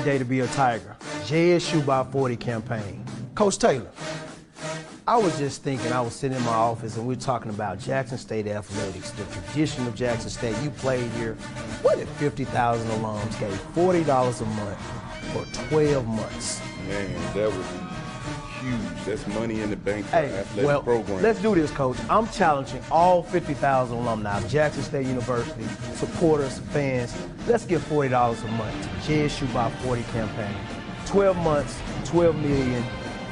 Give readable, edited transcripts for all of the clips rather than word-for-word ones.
day to be a Tiger. JSU by 40 campaign. Coach Taylor, I was just thinking, I was sitting in my office and we were talking about Jackson State athletics, the tradition of Jackson State. You played here. What if 50,000 alums gave $40 a month for 12 months? Man, that would be huge. That's money in the bank for athletic program. Let's do this, Coach. I'm challenging all 50,000 alumni of Jackson State University, supporters, fans. Let's give $40 a month to JSU by 40 campaign. 12 months, 12 million.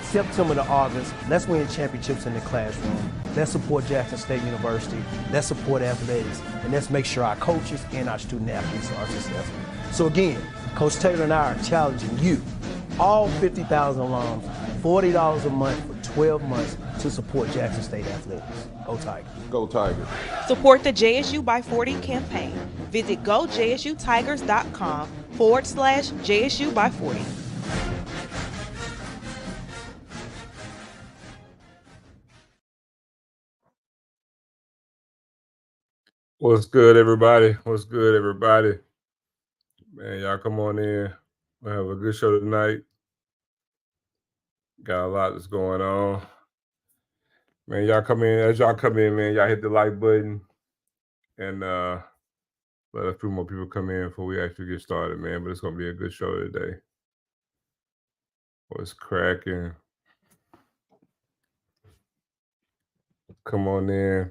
September to August, let's win championships in the classroom. Let's support Jackson State University. Let's support athletics. And let's make sure our coaches and our student athletes are successful. So again, Coach Taylor and I are challenging you, all 50,000 alums, $40 a month for 12 months to support Jackson State athletics. Go Tigers. Go Tigers. Support the JSU by 40 campaign. Visit gojsutigers.com/JSU by 40. What's good, everybody? What's good, everybody? Man, y'all come on in. We'll have a good show tonight. Got a lot that's going on. Man, y'all come in. As y'all come in, man, y'all hit the like button and let a few more people come in before we actually get started, man. But it's going to be a good show today. What's cracking? Come on in.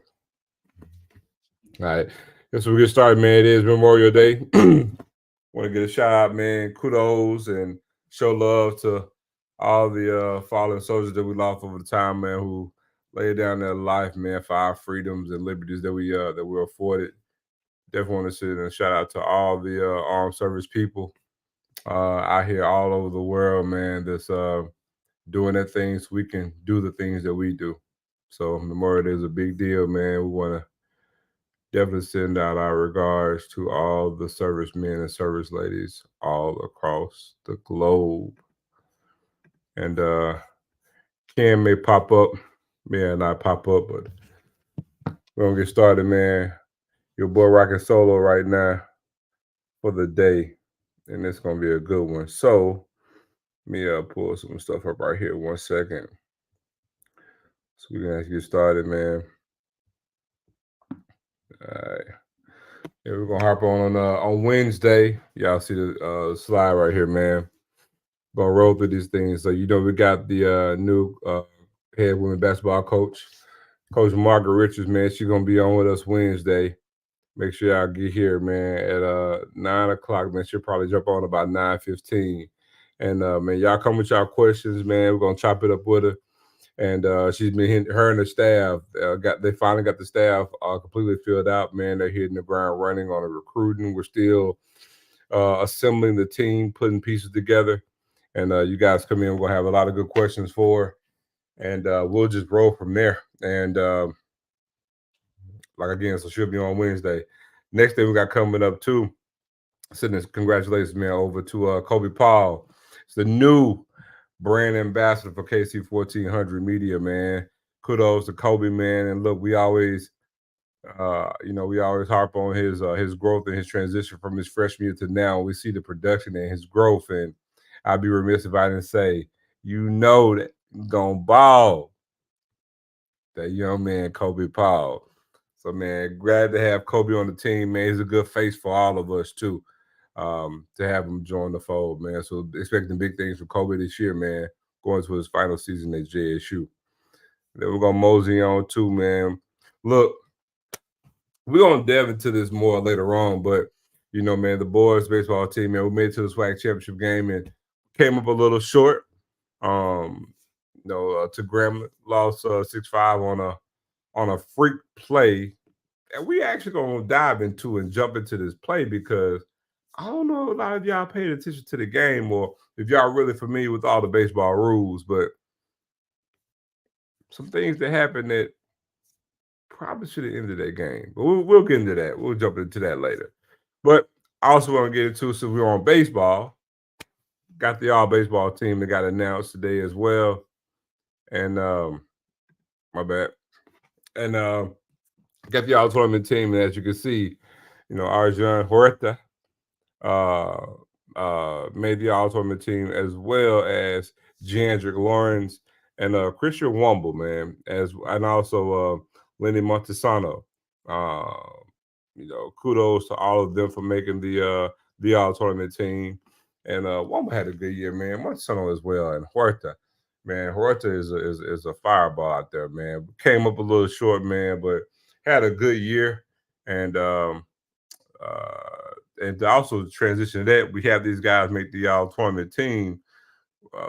All right. Yes, we get started, man. It is Memorial Day. Want to get a shout out, man. Kudos and show love to all the fallen soldiers that we lost over the time, man, who laid down their life, man, for our freedoms and liberties that we're afforded. Definitely want to send a shout out to all the armed service people out here all over the world, man, that's doing their things so we can do the things that we do. So Memorial Day is a big deal, man. We want to definitely send out our regards to all the servicemen and service ladies all across the globe. And Ken may pop up, may not pop up, but we're going to get started, man. Your boy rocking solo right now for the day, and it's going to be a good one. So let me pull some stuff up right here 1 second. So we can actually get started, man. All right. Yeah, we're gonna hop on Wednesday. Y'all see the slide right here, man. Gonna roll through these things. So we got the new head women basketball coach, Coach Margaret Richards, man. She's gonna be on with us Wednesday. Make sure y'all get here, man, at 9 o'clock. Man, she'll probably jump on about 9:15. And man, y'all come with y'all questions, man. We're gonna chop it up with her. And she's been her and the staff they finally got the staff completely filled out, man. They're hitting the ground running on the recruiting. We're still assembling the team, putting pieces together. And you guys come in, we're gonna have a lot of good questions for her. And we'll just roll from there. And so she'll be on Wednesday. Next thing we got coming up too, sending congratulations, man, over to Kobe Paul. It's the new brand ambassador for KC-1400 Media, man. Kudos to Kobe, man. And look, we always harp on his growth and his transition from his freshman year to now. We see the production and his growth, and I'd be remiss if I didn't say, that gonna ball, that young man Kobe Paul. So, man, glad to have Kobe on the team, man. He's a good face for all of us too. To have him join the fold, man. So expecting big things from Kobe this year, man, going to his final season at JSU. Then we're going to mosey on too, man. Look, we're going to delve into this more later on, but, man, the boys baseball team, man, we made it to the SWAC championship game and came up a little short. To Grambling, lost 6-5 on a freak play. And we actually going to dive into and jump into this play because I don't know if a lot of y'all paid attention to the game or if y'all really familiar with all the baseball rules, but some things that happened that probably should have ended that game. But we'll get into that. We'll jump into that later. But I also want to get into, since we're on baseball, got the all-baseball team that got announced today as well. And my bad. And got the all-tournament team, and as you can see, Arjun Huerta, made the all-tournament team, as well as Jandrick Lawrence and Christian Womble, man, and also Lenny Montesano. Kudos to all of them for making the all-tournament team. And Womble had a good year, man. Montesano as well, and Huerta. Man, Huerta is a fireball out there, man. Came up a little short, man, but had a good year. And to also transition to that, we have these guys make the all-tournament team.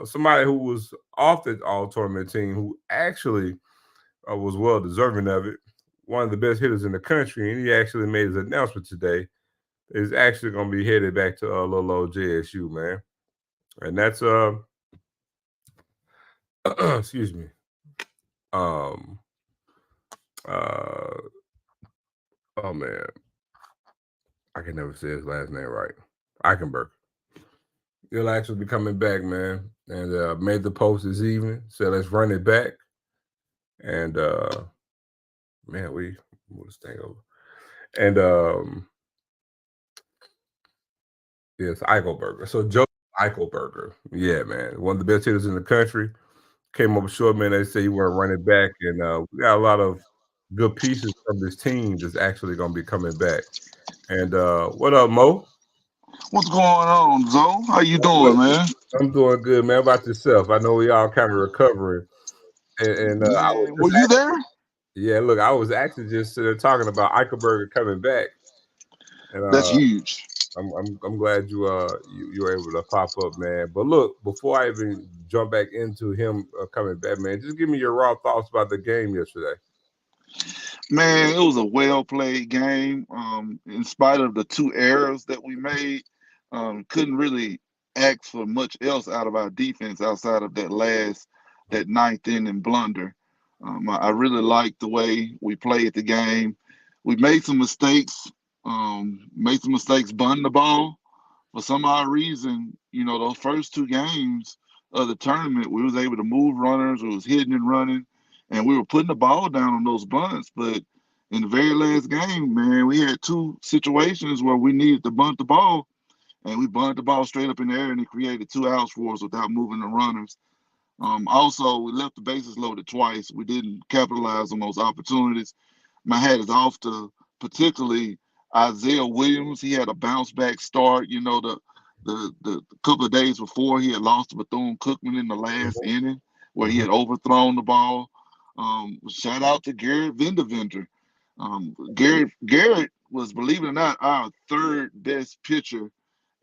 Somebody who was off the all-tournament team who actually was well deserving of it, one of the best hitters in the country, and he actually made his announcement today, is actually going to be headed back to little old JSU, man. And that's excuse me. Oh man, I can never say his last name right. Eichenberg. He'll actually be coming back, man, and made the post this evening. Said let's run it back, and man, we move this thing over, and yes, Eichelberger. So Joe Eichelberger, yeah, man, one of the best hitters in the country. Came up short, man. They say you want to run it back, and we got a lot of good pieces from this team that's actually going to be coming back. And what up, Mo? What's going on, Zoe? How you doing, man? I'm doing good, man. How about yourself? I know we all kind of recovering. And I was Were you there? Yeah, look, I was actually just talking about Eichelberger coming back. And That's huge. I'm glad you were able to pop up, man. But look, before I even jump back into him coming back, man, just give me your raw thoughts about the game yesterday. Man, it was a well-played game. In spite of the 2 errors that we made, couldn't really ask for much else out of our defense outside of that 9th inning blunder. I really liked the way we played the game. We made some mistakes. Bunting the ball. For some odd reason, those first 2 games of the tournament, we was able to move runners. We was hitting and running, and we were putting the ball down on those bunts. But in the very last game, man, we had 2 situations where we needed to bunt the ball, and we bunted the ball straight up in the air, and it created 2 outs for us without moving the runners. Also, we left the bases loaded twice. We didn't capitalize on those opportunities. My hat is off to particularly Isaiah Williams. He had a bounce back start. The couple of days before, he had lost to Bethune-Cookman in the last inning where he had overthrown the ball. Shout out to Garrett Vendevender. Garrett was, believe it or not, our 3rd best pitcher,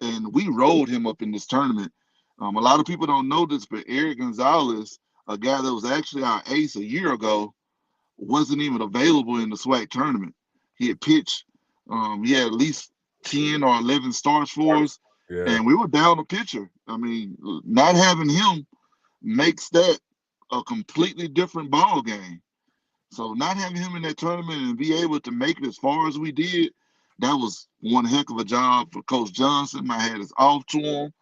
and we rolled him up in this tournament. A lot of people don't know this, but Eric Gonzalez, a guy that was actually our ace a year ago, wasn't even available in the SWAC tournament. He had pitched. He had at least 10 or 11 starts for us, and we were down a pitcher. I mean, not having him makes that a completely different ball game. So not having him in that tournament and be able to make it as far as we did, that was one heck of a job for Coach Johnson. My hat is off to him.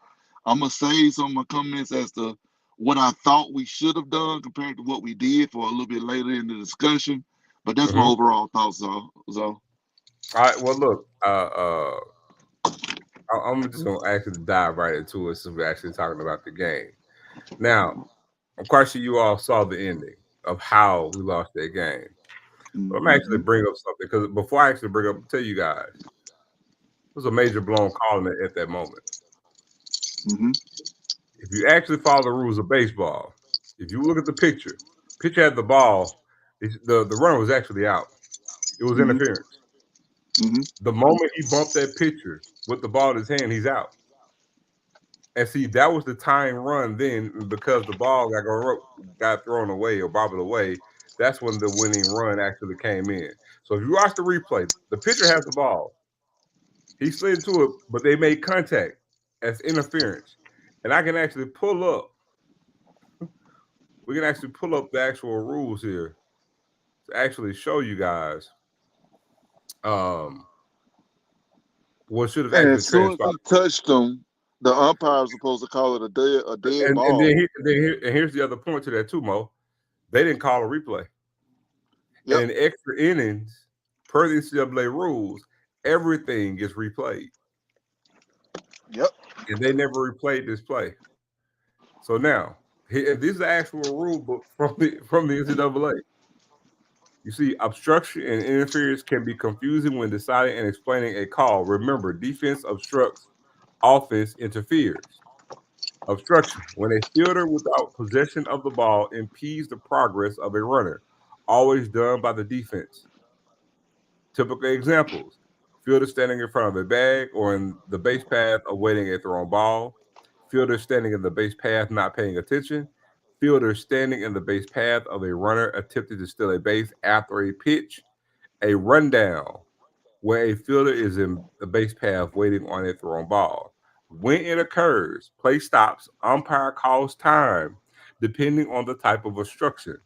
I'm going to say some of my comments as to what I thought we should have done compared to what we did for a little bit later in the discussion. But that's my overall thoughts, Zo. All right. Well, look, I'm just going to actually dive right into it since we're actually talking about the game. Now, I'm quite sure you all saw the ending of how we lost that game. But I'm actually bring up something because before I actually tell you guys, it was a major blown call at that moment. If you actually follow the rules of baseball, if you look at the pitcher had the ball, the runner was actually out. It was interference. The moment he bumped that pitcher with the ball in his hand, he's out. And see, that was the tying run then because the ball got thrown away or bobbled away. That's when the winning run actually came in. So if you watch the replay, the pitcher has the ball. He slid into it, but they made contact as interference. And I can actually pull up. We can actually pull up the actual rules here to actually show you guys what should have actually as soon transpired. as he touched them, the umpire was supposed to call it a dead ball. And here's the other point to that too, Mo. They didn't call a replay. Yep. And in extra innings, per the NCAA rules, everything gets replayed. Yep. And they never replayed this play. So now, this is the actual rule book from the NCAA. You see, obstruction and interference can be confusing when deciding and explaining a call. Remember, defense obstructs, offense interferes. Obstruction: when a fielder without possession of the ball impedes the progress of a runner, always done by the defense. Typical examples: fielder standing in front of a bag or in the base path awaiting a thrown ball, fielder standing in the base path not paying attention, fielder standing in the base path of a runner attempting to steal a base after a pitch, a rundown, where a fielder is in the base path waiting on a thrown ball. When it occurs, play stops, umpire calls time, depending on the type of obstruction.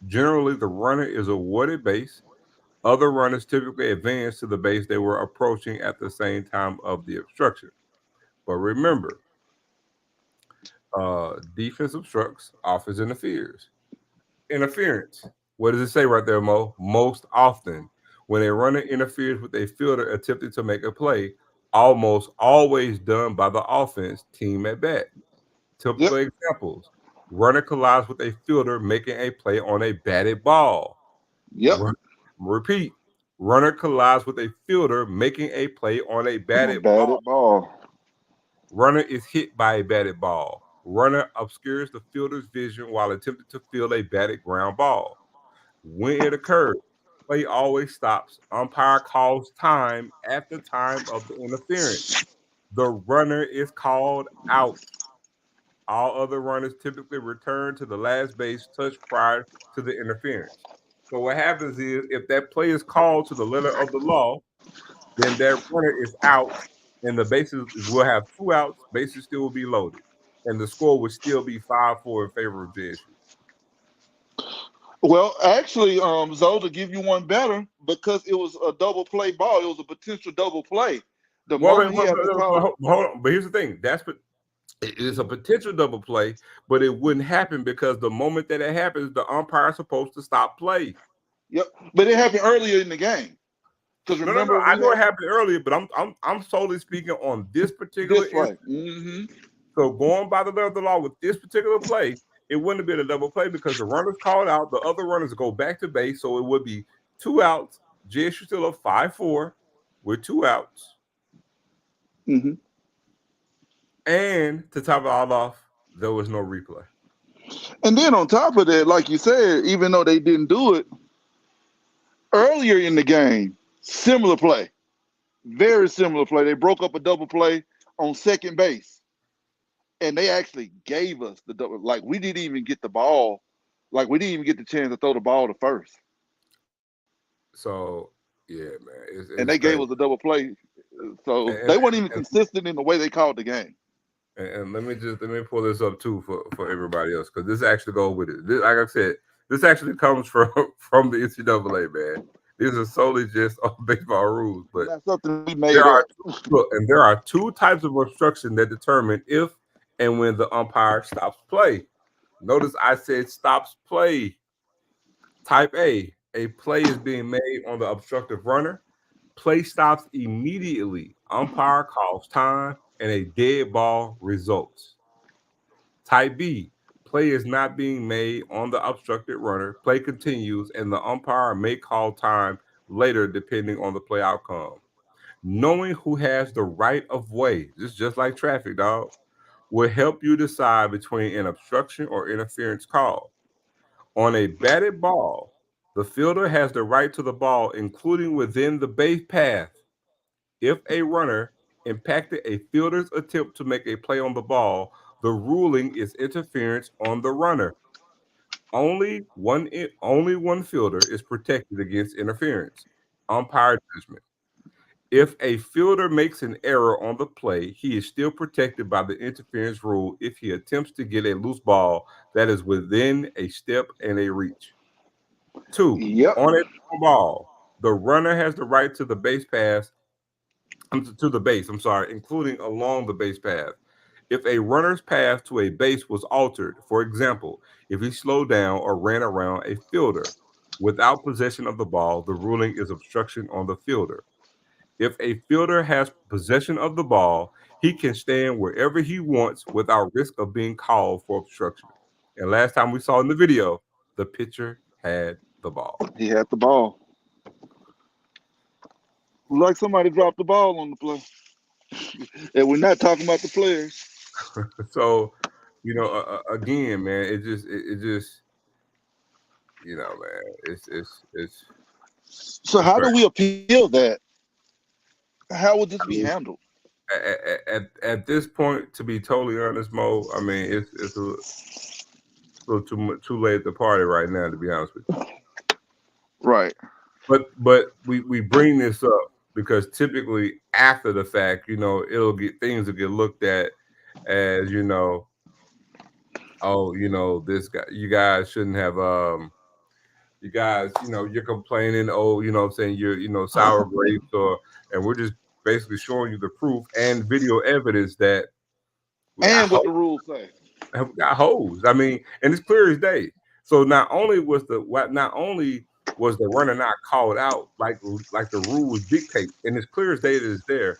Generally, the runner is awarded base. Other runners typically advance to the base they were approaching at the same time of the obstruction. But remember, defense obstructs, offense interferes. Interference. What does it say right there, Mo? Most often, when a runner interferes with a fielder attempting to make a play, almost always done by the offense team at bat. Yep. Typical examples: runner collides with a fielder making a play on a batted ball. Yep. Repeat. Runner collides with a fielder making a play on a batted ball. Batted ball. Runner is hit by a batted ball. Runner obscures the fielder's vision while attempting to field a batted ground ball. When it occurs, play always stops. Umpire calls time at the time of the interference. The runner is called out. All other runners typically return to the last base touch prior to the interference. So what happens is if that play is called to the letter of the law, then that runner is out, and the bases will have 2 outs. Bases still will be loaded, and the score would still be 5-4 in favor of JSU. Well, actually, Zoe, to give you one better, because it was a double play ball, it was a potential double play. The moment he had to call. Hold on, but here's the thing: it is a potential double play, but it wouldn't happen because the moment that it happens, the umpire is supposed to stop play. Yep, but it happened earlier in the game. Because remember, I know it happened earlier, but I'm solely speaking on this particular play. Mm-hmm. So going by the letter of the law with this particular play, it wouldn't have been a double play because the runner's called out, the other runners go back to base, so it would be 2 outs. JSU still up 5-4 with 2 outs. Mm-hmm. And to top it all off, there was no replay. And then on top of that, like you said, even though they didn't do it earlier in the game, similar play, very similar play. They broke up a double play on second base, and they actually gave us the double. Like we didn't even get the ball, like we didn't even get the chance to throw the ball to first. So yeah, man, it's and they crazy. gave us a double play. So they weren't even consistent in the way they called the game. And let me pull this up too for everybody else, because this actually goes with it. This, like I said, this actually comes from the NCAA, man. These are solely just on baseball rules, but that's something we made up. There are 2 types of obstruction that determine if and when the umpire stops play. Notice I said stops play. Type A play is being made on the obstructive runner. Play stops immediately. Umpire calls time, and a dead ball results. Type B, play is not being made on the obstructed runner. Play continues, and the umpire may call time later depending on the play outcome. Knowing who has the right of way, this is just like traffic, dog, will help you decide between an obstruction or interference call. On a batted ball, the fielder has the right to the ball, including within the base path. If a runner impacted a fielder's attempt to make a play on the ball, the ruling is interference on the runner. Only one fielder is protected against interference. Umpire judgment. If a fielder makes an error on the play, he is still protected by the interference rule if he attempts to get a loose ball that is within a step and a reach. 2, on a ball, the runner has the right to the base pass, including along the base path. If a runner's path to a base was altered, for example, if he slowed down or ran around a fielder without possession of the ball, the ruling is obstruction on the fielder. If a fielder has possession of the ball, he can stand wherever he wants without risk of being called for obstruction. And last time we saw in the video, the pitcher had the ball. He had the ball. Like somebody dropped the ball on the play. And we're not talking about the players. So, again, man, it just, man, it's. So how do we appeal that? How would this be handled? At this point, to be totally honest, Mo, I mean, it's a little too late at the party right now, to be honest with you. Right. But we bring this up because typically after the fact, things will get looked at as, this guy, you guys shouldn't have, you guys, you're complaining, what I'm saying, you're, sour grapes, and we're just basically showing you the proof and video evidence that. And what the rules say. We got hoes. I mean, and it's clear as day. So not only was the runner not called out like the rules dictate, and it's clear as day that it's there.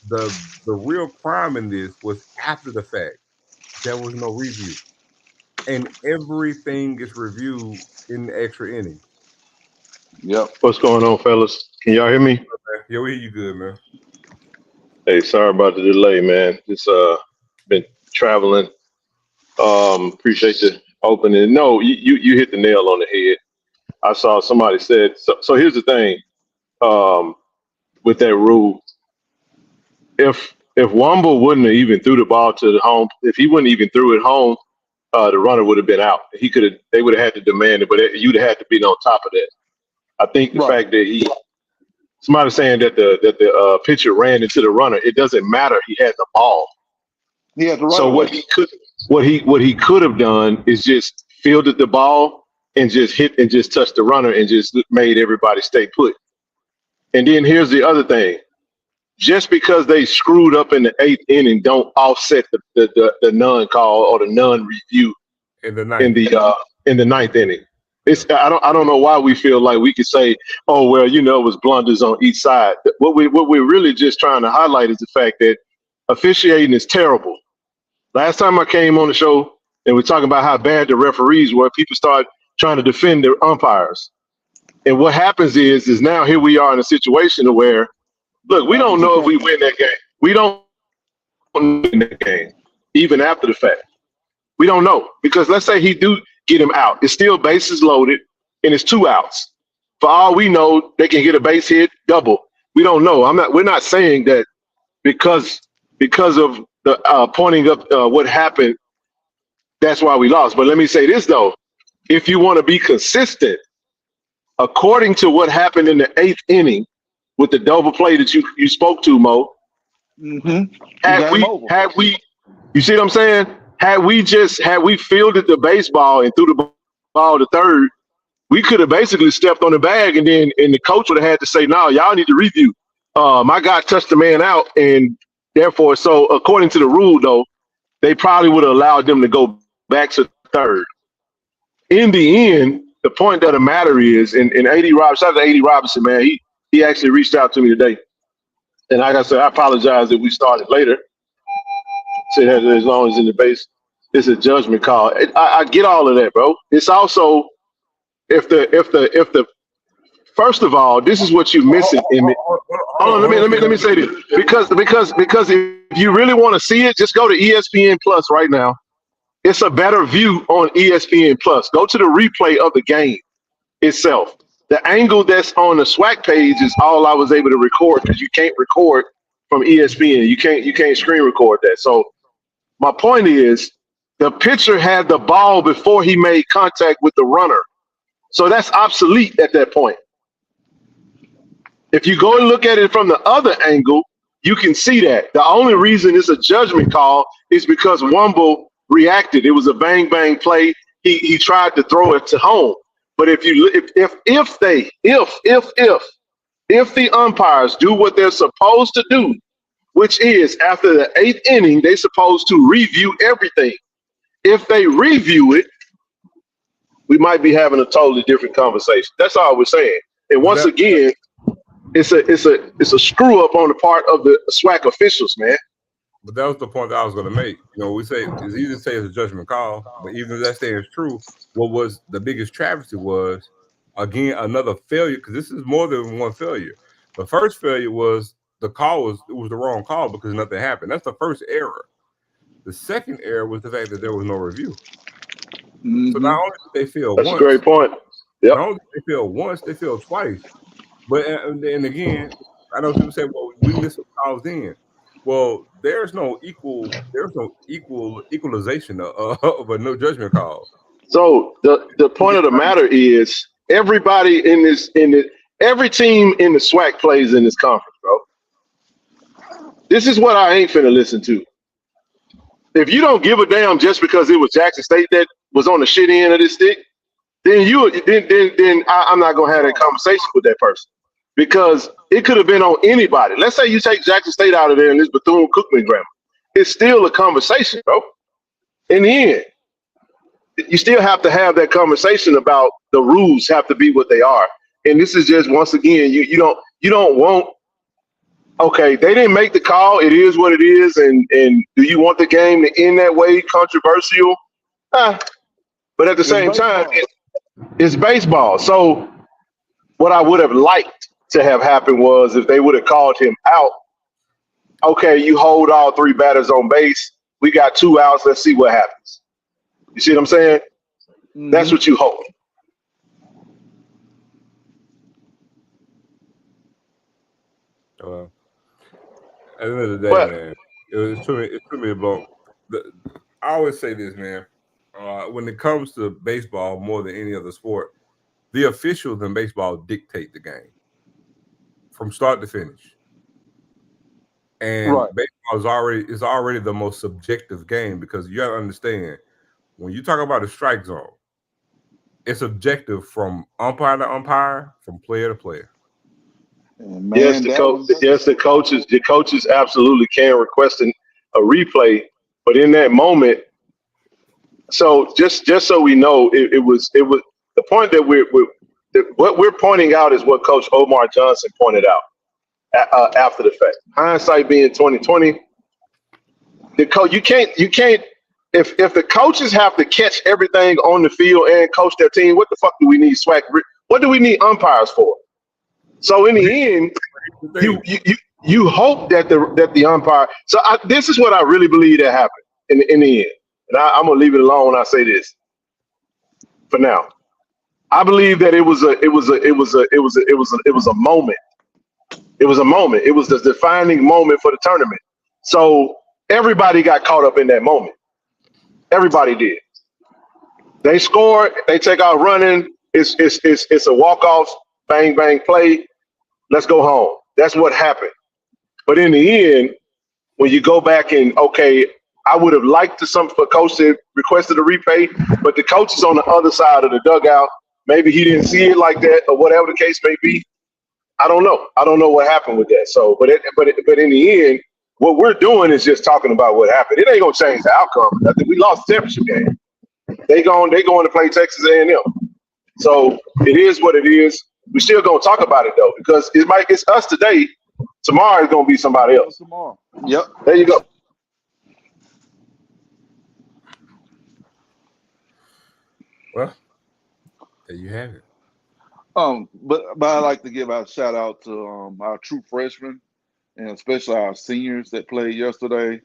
The real crime in this was after the fact. There was no review, and everything gets reviewed in the extra inning. Yep. What's going on, fellas? Can y'all hear me? Yeah, we hear you good, man. Hey, sorry about the delay, man. Just been traveling. Appreciate the opening. No, you hit the nail on the head. I saw somebody said so here's the thing. With that rule, if Womble wouldn't have even threw the ball to the home, if he wouldn't even threw it home, the runner would have been out. They would have had to demand it, but you'd have had to be on top of that. I think the fact that somebody saying that the pitcher ran into the runner, it doesn't matter. He had the ball. He had the right. So what he could have done is just fielded the ball and just hit and just touched the runner and just made everybody stay put. And then here's the other thing. Just because they screwed up in the 8th inning don't offset the non-call or the non-review in the 9th inning. I don't know why we feel like we could say, oh well, it was blunders on each side. What we're really just trying to highlight is the fact that officiating is terrible. Last time I came on the show and we're talking about how bad the referees were, people start trying to defend their umpires. And what happens is now here we are in a situation where, look, we don't know if we win that game. We don't win that game, even after the fact. We don't know, because let's say he do get him out. It's still bases loaded, and it's 2 outs. For all we know, they can get a base hit, double. We don't know. We're not saying that because of the pointing up what happened, that's why we lost. But let me say this though: if you want to be consistent, according to what happened in the 8th inning with the double play that you spoke to, Mo, had we, you see what I'm saying? Had we fielded the baseball and threw the ball to third, we could have basically stepped on the bag, and the coach would have had to say, "No, y'all need to review. My guy touched the man out, and therefore, so according to the rule, though, they probably would have allowed them to go back to third." In the end, the point of the matter is, and A.D. Robinson, shout out to A.D. Robinson, man, he actually reached out to me today, and like I said, I apologize that we started later. Said that as long as in the base, it's a judgment call. I get all of that, bro. It's also if the first of all, this is what you're missing in it. Hold on, let me say this, because if you really want to see it, just go to ESPN Plus right now. It's a better view on ESPN Plus. Go to the replay of the game itself. The angle that's on the SWAC page is all I was able to record, because you can't record from ESPN. You can't screen record that. So my point is, the pitcher had the ball before he made contact with the runner. So that's obsolete at that point. If you go and look at it from the other angle, you can see that. The only reason it's a judgment call is because Womble reacted. It was a bang bang play. He tried to throw it to home. But if the umpires do what they're supposed to do, which is after the 8th inning, they're supposed to review everything. If they review it, we might be having a totally different conversation. That's all we're saying. And once again, it's a screw up on the part of the SWAC officials, man. But that was the point that I was going to make. We say it's easy to say it's a judgment call, but even if that stands true, what was the biggest travesty was, again, another failure, because this is more than one failure. The first failure was the wrong call because nothing happened. That's the first error. The second error was the fact that there was no review. Mm-hmm. So not only did they fail once. That's a great point. Yep. Not only did they fail once, they failed twice. But and again, I know people say, well, we missed some calls in. Well, there's no equalization of a no judgment call. So the point of the matter is everybody every team in the SWAC plays in this conference, bro. This is what I ain't finna listen to. If you don't give a damn just because it was Jackson State that was on the shit end of this stick, then I'm not gonna have that conversation with that person. Because it could have been on anybody. Let's say you take Jackson State out of there and this Bethune-Cookman grammar. It's still a conversation, bro. In the end, you still have to have that conversation about the rules have to be what they are. And this is just, once again, you don't want, okay, they didn't make the call. It is what it is. And do you want the game to end that way? Controversial? But at the same time, it's baseball. So what I would have liked to have happened was if they would have called him out, okay, you hold all three batters on base. We got 2 outs. Let's see what happens. You see what I'm saying? Mm-hmm. That's what you hold. At the end of the day, man, it took me about. I always say this, man. When it comes to baseball, more than any other sport, the officials in baseball dictate the game from start to finish. And baseball is already the most subjective game because you got to understand, when you talk about a strike zone, it's objective from umpire to umpire, from player to player. Man, the coaches absolutely can request a replay, but in that moment, so just so we know, it was the point that what we're pointing out is what Coach Omar Johnson pointed out after the fact. Hindsight being 2020, you can't if the coaches have to catch everything on the field and coach their team, what the fuck do we need SWAC? What do we need umpires for? So in the end, you hope that the umpire. So this is what I really believe that happened in the end, and I'm gonna leave it alone when I say this. For now, I believe that it was a moment. It was a moment. It was the defining moment for the tournament. So everybody got caught up in that moment. Everybody did. They scored. They take out running. It's a walk-off, bang, bang play. Let's go home. That's what happened. But in the end, when you go back and, okay, I would have liked for coach to requested a repay, but the coach is on the other side of the dugout. Maybe he didn't see it like that or whatever the case may be. I don't know. I don't know what happened with that. So, but in the end, what we're doing is just talking about what happened. It ain't gonna change the outcome. I think we lost the championship game. They going to play Texas A&M. So it is what it is. We still gonna talk about it though, because it's us today. Tomorrow is gonna be somebody else. Tomorrow. Yep. There you go. Well, there you have it. But I'd like to give a shout out to our true freshmen and especially our seniors that played yesterday.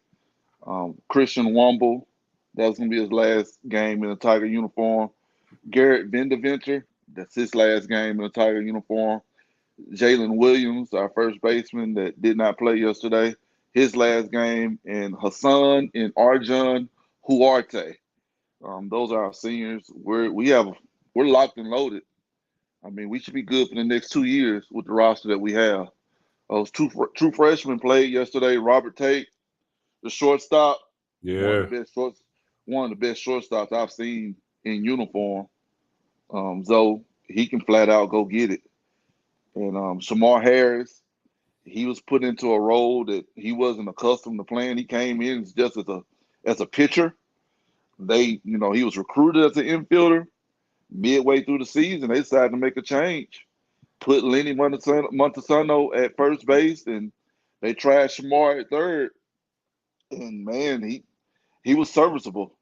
Christian Womble, that was going to be his last game in a Tiger uniform. Garrett Vendeventure, that's his last game in a Tiger uniform. Jalen Williams, our first baseman that did not play yesterday, his last game. And Hassan and Arjun Huarte. Those are our seniors. We're locked and loaded. I mean, we should be good for the next 2 years with the roster that we have. Those two true freshmen played yesterday. Robert Tate, the shortstop. Yeah. One of the best shortstops I've seen in uniform. So he can flat out go get it. And Shamar Harris, he was put into a role that he wasn't accustomed to playing. He came in just as a pitcher. He was recruited as an infielder. Midway through the season, they decided to make a change. put Lenny Montesano at first base, and they tried Shamar at third. And man, he was serviceable.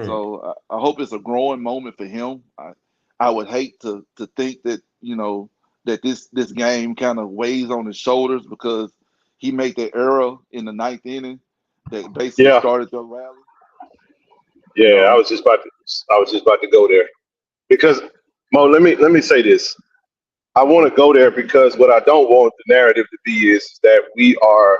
So I hope it's a growing moment for him. I would hate to think that that this game kind of weighs on his shoulders because he made that error in the ninth inning that basically started the rally. Yeah, I was just about to go there because Mo, let me say this. I want to go there because what I don't want the narrative to be is that we are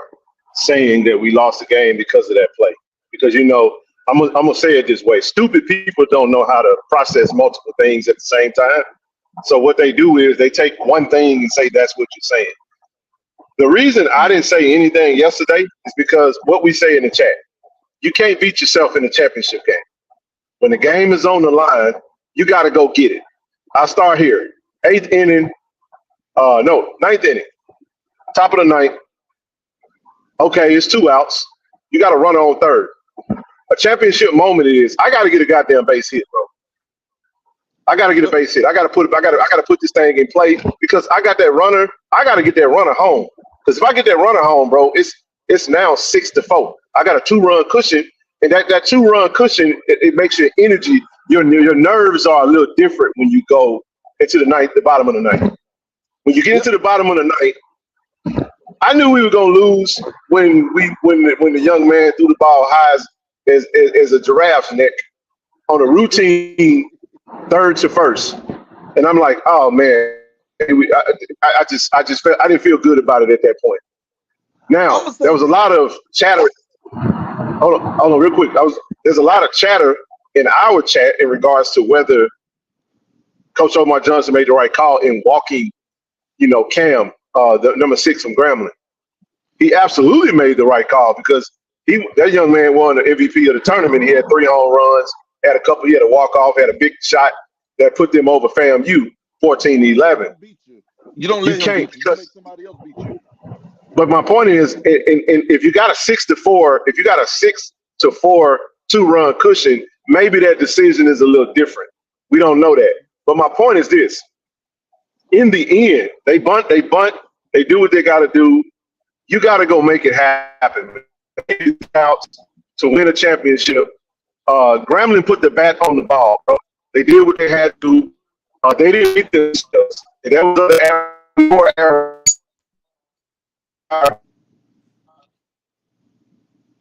saying that we lost the game because of that play. Because I'm gonna say it this way: stupid people don't know how to process multiple things at the same time. So what they do is they take one thing and say that's what you're saying. The reason I didn't say anything yesterday is because what we say in the chat. You can't beat yourself in a championship game. When the game is on the line, you got to go get it. I'll start here. Ninth inning. Top of the ninth. Okay, it's 2 outs. You got to run on third. A championship moment is I got to get a goddamn base hit, bro. I got to get a base hit. I got to put this thing in play because I got that runner. I got to get that runner home. Because if I get that runner home, bro, it's now 6-4. I got a 2-run cushion, and that 2-run cushion it makes your energy, your nerves are a little different when you go into the bottom of the ninth. When you get into the bottom of the ninth, I knew we were gonna lose when the young man threw the ball high as a giraffe's neck on a routine third to first, and I'm like, oh man, I just felt I didn't feel good about it at that point. Now there was a lot of chatter. Hold on, real quick. There's a lot of chatter in our chat in regards to whether Coach Omar Johnson made the right call in walking, Cam, the number 6 from Grambling. He absolutely made the right call because that young man won the MVP of the tournament. He had 3 home runs, he had a walk-off, had a big shot that put them over FAMU 14-11. You don't let him beat you. You make somebody else beat you. But my point is, if you got a 6-4, if you got a 6-4 2-run cushion, maybe that decision is a little different. We don't know that. But my point is this. In the end, they bunt, they do what they got to do. You got to go make it happen. Out to win a championship. Grambling put the bat on the ball, bro. They did what they had to do. They didn't beat themselves. And that was more error.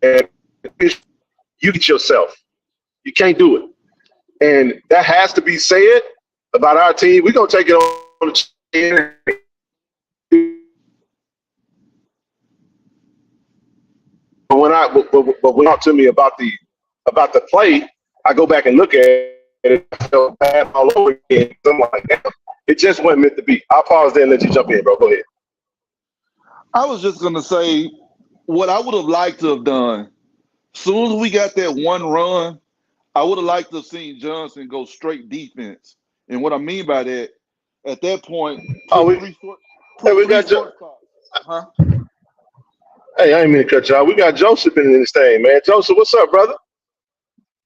And you get yourself. You can't do it. And that has to be said about our team. We're going to take it on the chin. But when you talk to me about the play, I go back and look at it. I feel bad all over again. I'm like, damn, it just wasn't meant to be. I'll pause there and let you jump in, bro. Go ahead. I was just going to say what I would have liked to have done. Soon as we got that 1 run, I would have liked to have seen Johnson go straight defense. And what I mean by that, at that point, we got huh? Hey, I ain't mean to cut you out. We got Joseph in this thing, man. Joseph, what's up, brother?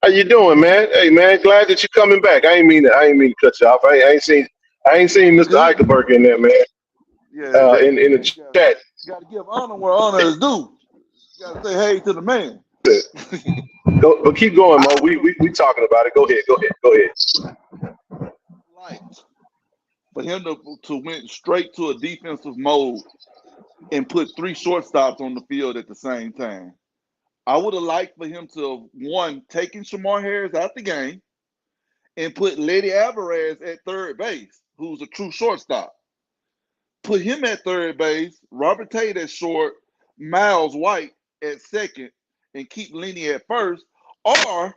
How you doing, man? Hey, man, glad that you're coming back. I ain't mean to cut you off. I ain't seen Mr. Eichelberg in there, man. Yeah, in the chat. You got to give honor where honor is due. You got to say hey to the man. But keep going, Mo. We talking about it. Go ahead. Like for him to went straight to a defensive mode and put 3 shortstops on the field at the same time. I would have liked for him to have, taken Shamar Harris out the game and put Lady Alvarez at third base, who's a true shortstop. Put him at third base, Robert Tate at short, Miles White at second, and keep Lenny at first. Or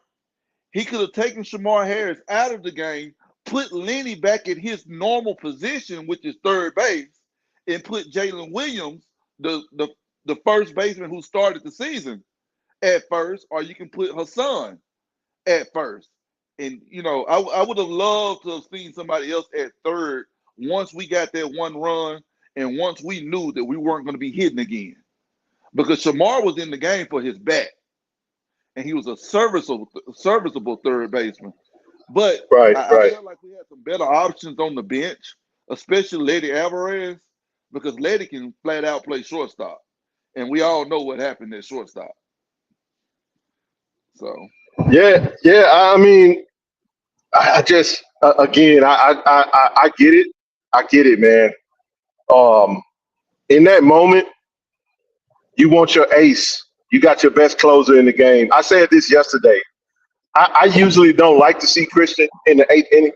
he could have taken Shamar Harris out of the game, put Lenny back at his normal position, which is third base, and put Jalen Williams, the first baseman who started the season, at first. Or you can put Hassan at first. And, I would have loved to have seen somebody else at third once we got that 1 run and once we knew that we weren't going to be hitting again. Because Shamar was in the game for his bat. And he was a serviceable third baseman. But I felt like we had some better options on the bench. especially Letty Alvarez, because Letty can flat out play shortstop, and we all know what happened at shortstop. So Yeah. I mean, I just again, I get it. I get it, man. In that moment, you want your ace. You got your best closer in the game. I said this yesterday. I usually don't like to see Christian in the 8th inning.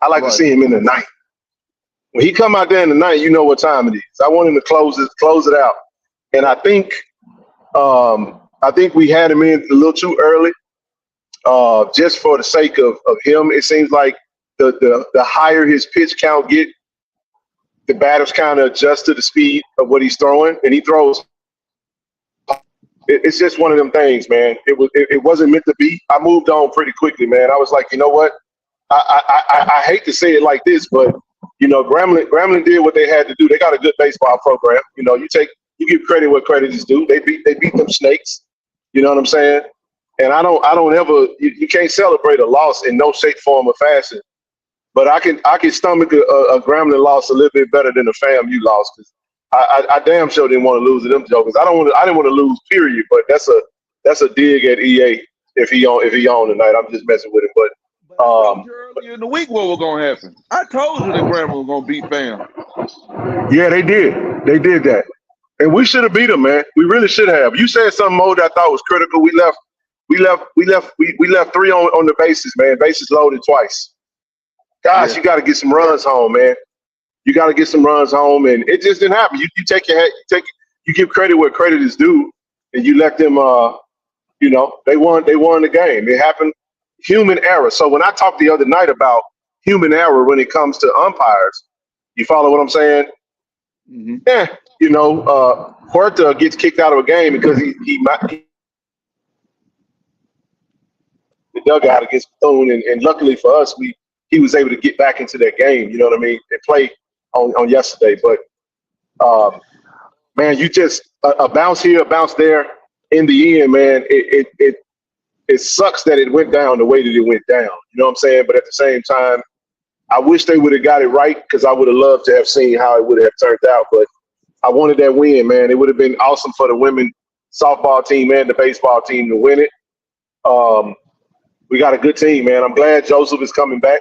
I like to see him in the 9th. When he come out there in the 9th, you know what time it is. I want him to close it out. And I think we had him in a little too early, just for the sake of him. It seems like the higher his pitch count get, the batters kind of adjust to the speed of what he's throwing, and he throws. It's just one of them things, man. It wasn't meant to be. I moved on pretty quickly, man. I was like, you know what? I hate to say it like this, but you know, Grambling did what they had to do. They got a good baseball program. You know, you give credit where credit is due. They beat them Snakes. You know what I'm saying? And I don't ever. You can't celebrate a loss in no shape, form, or fashion. But I can stomach a Grambling loss a little bit better than a FAMU loss, because I damn sure didn't want to lose to them jokers. I didn't want to lose, period. But that's a dig at EA if he on tonight. I'm just messing with him. But I told you earlier in the week what was gonna happen. I told you that Grambling was gonna beat FAM. Yeah, they did. They did that, and we should have beat them, man. We really should have. You said something, Mo, that I thought was critical. We left 3 on the bases, man. Bases loaded twice. Gosh, You got to get some runs home, man. You got to get some runs home, and it just didn't happen. You take your head, you give credit where credit is due, and you let them. You know, they won the game. It happened. Human error. So when I talked the other night about human error when it comes to umpires, you follow what I'm saying? Mm-hmm. Yeah. You know, Huerta gets kicked out of a game because he the dugout against Bethune, and luckily for us, he was able to get back into that game, you know what I mean, and play on yesterday. But, man, you just a bounce here, a bounce there. In the end, man, it sucks that it went down the way that it went down. You know what I'm saying? But at the same time, I wish they would have got it right, because I would have loved to have seen how it would have turned out. But I wanted that win, man. It would have been awesome for the women softball team and the baseball team to win it. We got a good team, man. I'm glad Joseph is coming back.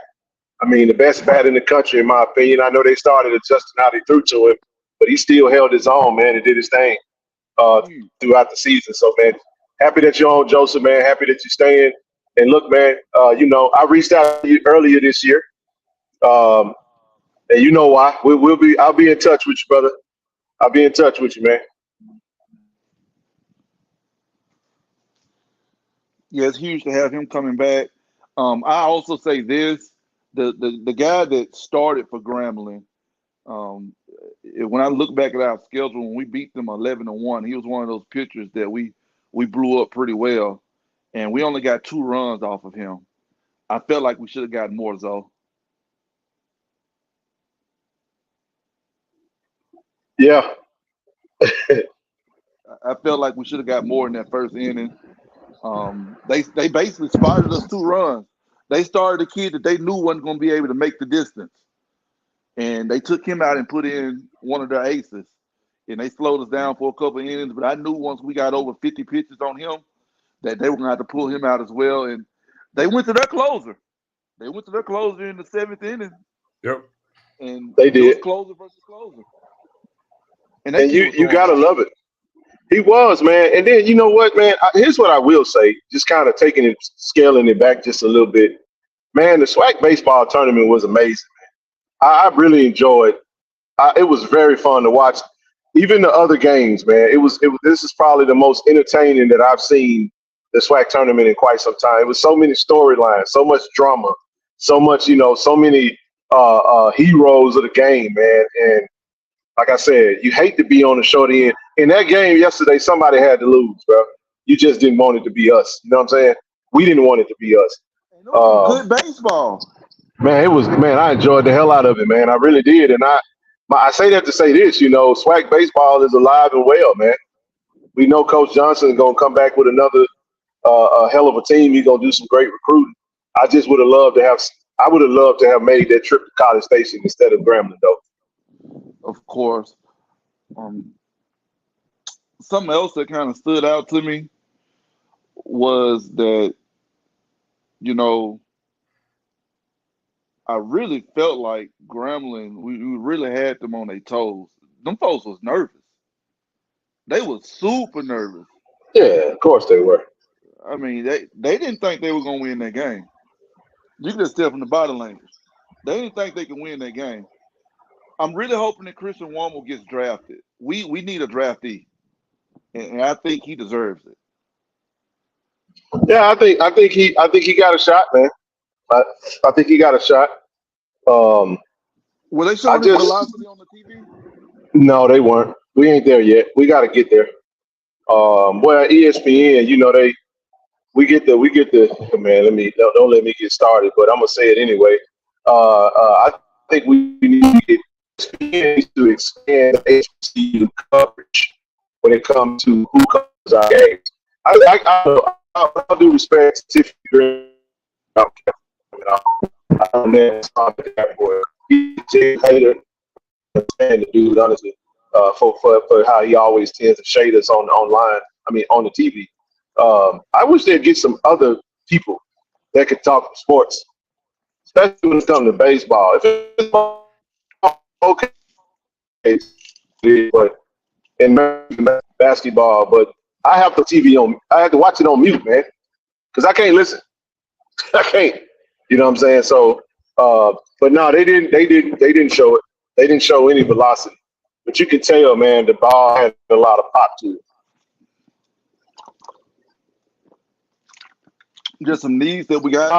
I mean, the best bat in the country, in my opinion. I know they started adjusting how they threw to him, but he still held his own, man, and did his thing throughout the season. So, man, happy that you're on, Joseph, man. Happy that you're staying. And look, man, you know, I reached out to you earlier this year, and you know why. I'll be in touch with you, brother. I'll be in touch with you, man. Yeah, it's huge to have him coming back. I also say this: the guy that started for Grambling, when I look back at our schedule, when we beat them 11-1, he was one of those pitchers that we blew up pretty well, and we only got 2 runs off of him. I felt like we should have gotten more, Zoe. Yeah. I felt like we should have got more in that first inning. They basically spotted us 2 runs. They started a kid that they knew wasn't going to be able to make the distance, and they took him out and put in one of their aces, and they slowed us down for a couple of innings. But I knew once we got over 50 pitches on him that they were going to have to pull him out as well. And they went to their closer. They went to their closer in the 7th inning. Yep. And they did. Closer versus closer. And you gotta love it. He was, man. And then, you know what, man? Here's what I will say, just kind of scaling it back just a little bit. Man, the SWAC baseball tournament was amazing, man. I really enjoyed. It was very fun to watch. Even the other games, man. This is probably the most entertaining that I've seen the SWAC tournament in quite some time. It was so many storylines, so much drama, so much, you know, so many heroes of the game, man. And like I said, you hate to be on the short end. In that game yesterday, somebody had to lose, bro. You just didn't want it to be us. You know what I'm saying? We didn't want it to be us. Good baseball. Man, I enjoyed the hell out of it, man. I really did. And I say that to say this, you know, SWAC baseball is alive and well, man. We know Coach Johnson is going to come back with another hell of a team. He's going to do some great recruiting. I just would have loved to have I would have loved to have made that trip to College Station instead of Grambling, though. Of course. Something else that kind of stood out to me was that, you know, I really felt like Grambling, we really had them on their toes. Them folks was nervous. They was super nervous. Yeah, of course they were. I mean, they didn't think they were going to win that game. You can just tell from the body language. They didn't think they could win that game. I'm really hoping that Christian Womble gets drafted. We need a draftee, and I think he deserves it. Yeah, I think he got a shot, man. I think he got a shot. Were they showing his velocity on the TV? No, they weren't. We ain't there yet. We got to get there. Well, ESPN, you know, we get the man. Don't let me get started, but I'm gonna say it anyway. I think we need to get ESPN to expand HBCU coverage when it comes to who covers our games. I do respect Tiffany Green. I don't know that boy. He's a hater, the dude, honestly, for how he always tends to shade us online. I mean, on the TV. I wish they'd get some other people that could talk sports, especially when it comes to baseball. If it's okay, but in basketball, but I have the TV on. I have to watch it on mute, man, because I can't listen. I can't. You know what I'm saying? So, but no, they didn't show it. They didn't show any velocity. But you can tell, man, the ball had a lot of pop to it. Just some needs that we got.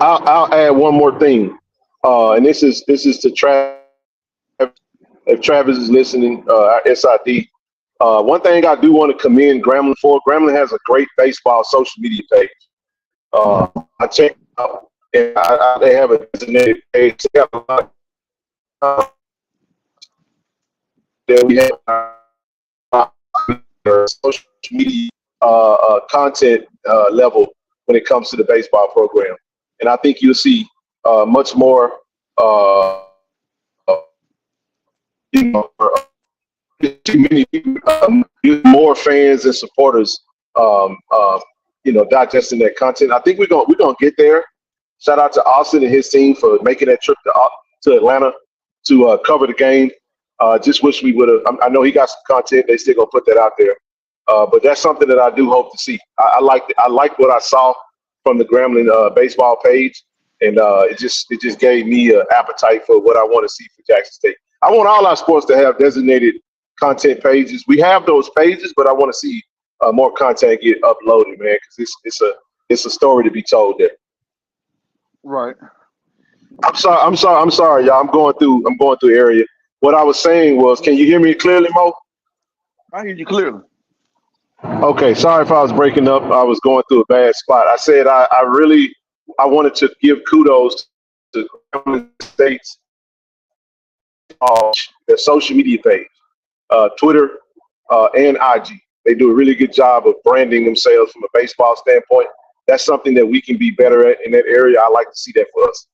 I'll add one more thing, and this is to Travis. If Travis is listening, our SID. One thing I do want to commend Grambling for. Grambling has a great baseball social media page. I checked out, and they have a designated page. They have a lot of, that we have social media content level when it comes to the baseball program, and I think you'll see much more, many more fans and supporters, digesting that content. I think we're gonna get there. Shout out to Austin and his team for making that trip to Atlanta to cover the game. Just wish we would have. I know he got some content. They still gonna put that out there. But that's something that I do hope to see. I liked what I saw from the Grambling baseball page, and it just gave me an appetite for what I want to see for Jackson State. I want all our sports to have designated content pages. We have those pages, but I want to see more content get uploaded, man, because it's a story to be told there. Right. I'm sorry, y'all. I'm going through area. What I was saying was, can you hear me clearly, Mo? I hear you clearly. Okay, sorry if I was breaking up. I was going through a bad spot. I said I wanted to give kudos to Grambling State's their social media page, Twitter and IG. They do a really good job of branding themselves from a baseball standpoint. That's something that we can be better at in that area. I like to see that for us.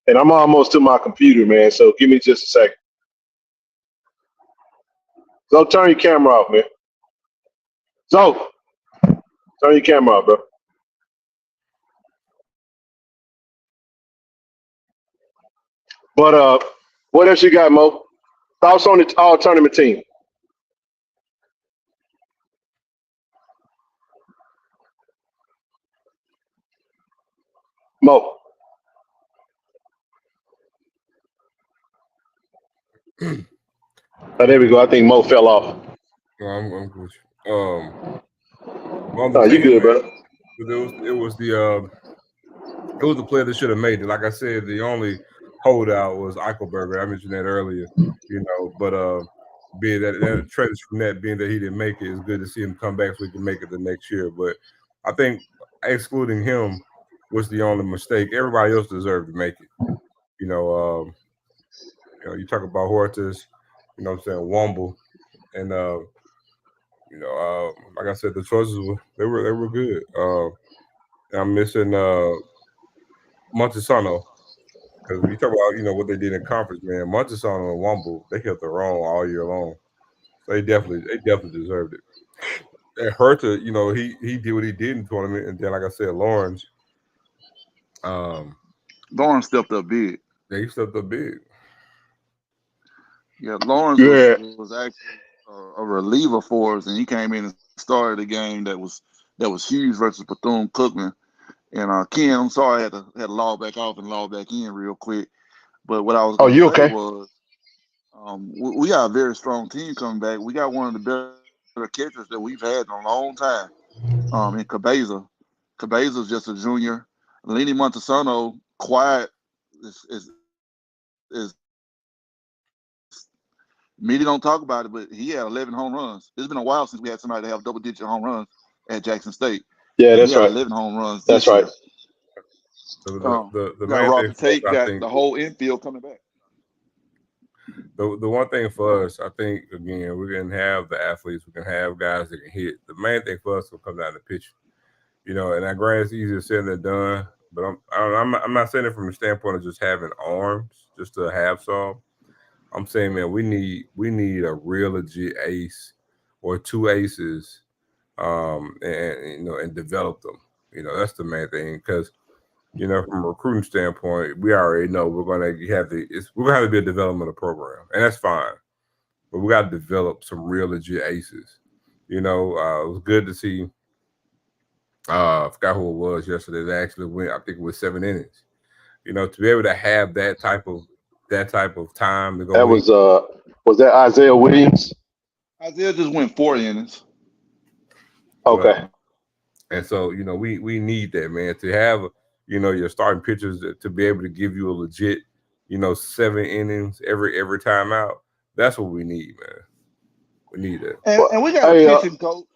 And I'm almost to my computer, man, so give me just a second. So turn your camera off, man. So turn your camera off, bro. But what else you got, Mo? Thoughts on the all tournament team? Mo. There we go. I think Mo fell off. No, I'm good. You good, brother? It was the player that should have made it. Like I said, the only holdout was Eichelberger. I mentioned that earlier, but being that trends from that being that he didn't make it, it's good to see him come back so he can make it the next year. But I think excluding him was the only mistake. Everybody else deserved to make it. You talk about Hortus, Womble, and like I said, the choices were good. I'm missing Montesano. Because we talk about, what they did in conference, man. Montesano and Womble, they hit the wrong all year long. So they definitely deserved it. And Herta, he did what he did in the tournament, and then like I said, Lawrence, Lawrence stepped up big. they stepped up big. Yeah, Lawrence Yeah. was actually a reliever for us, and he came in and started a game that was huge versus Bethune-Cookman. And Ken, I'm sorry, I had to log back off and log back in real quick. But what I was Oh, going to you say okay? was, we got a very strong team coming back. We got one of the better catchers that we've had in a long time. In Cabeza. Cabeza's just a junior. Lenny Montesano, quiet, is media don't talk about it, but he had 11 home runs. It's been a while since we had somebody to have double-digit home runs at Jackson State. Yeah, And that's he had right. 11 home runs That's this right. year. The Got main Robbie thing for us, Tate, I got think, the whole infield coming back. the one thing for us, I think, again, we can have the athletes, we can have guys that can hit. The main thing for us will come down to pitching. And I grant it's easier said than done, but I'm not saying it from the standpoint of just having arms, just to have some. I'm saying, man, we need a real legit ace or two aces, and develop them. That's the main thing, because from a recruiting standpoint, we already know we're gonna have to be a developmental program, and that's fine. But we got to develop some real legit aces. It was good to see. I forgot who it was yesterday. They actually went. I think it was 7 innings. To be able to have that type of time to That go in. was that Isaiah Williams? Isaiah just went 4 innings. Okay. Well, and so we need that, man, to have your starting pitchers to be able to give you a legit 7 innings every time out. That's what we need, man. We need that. And we got a Hey, pitching coach.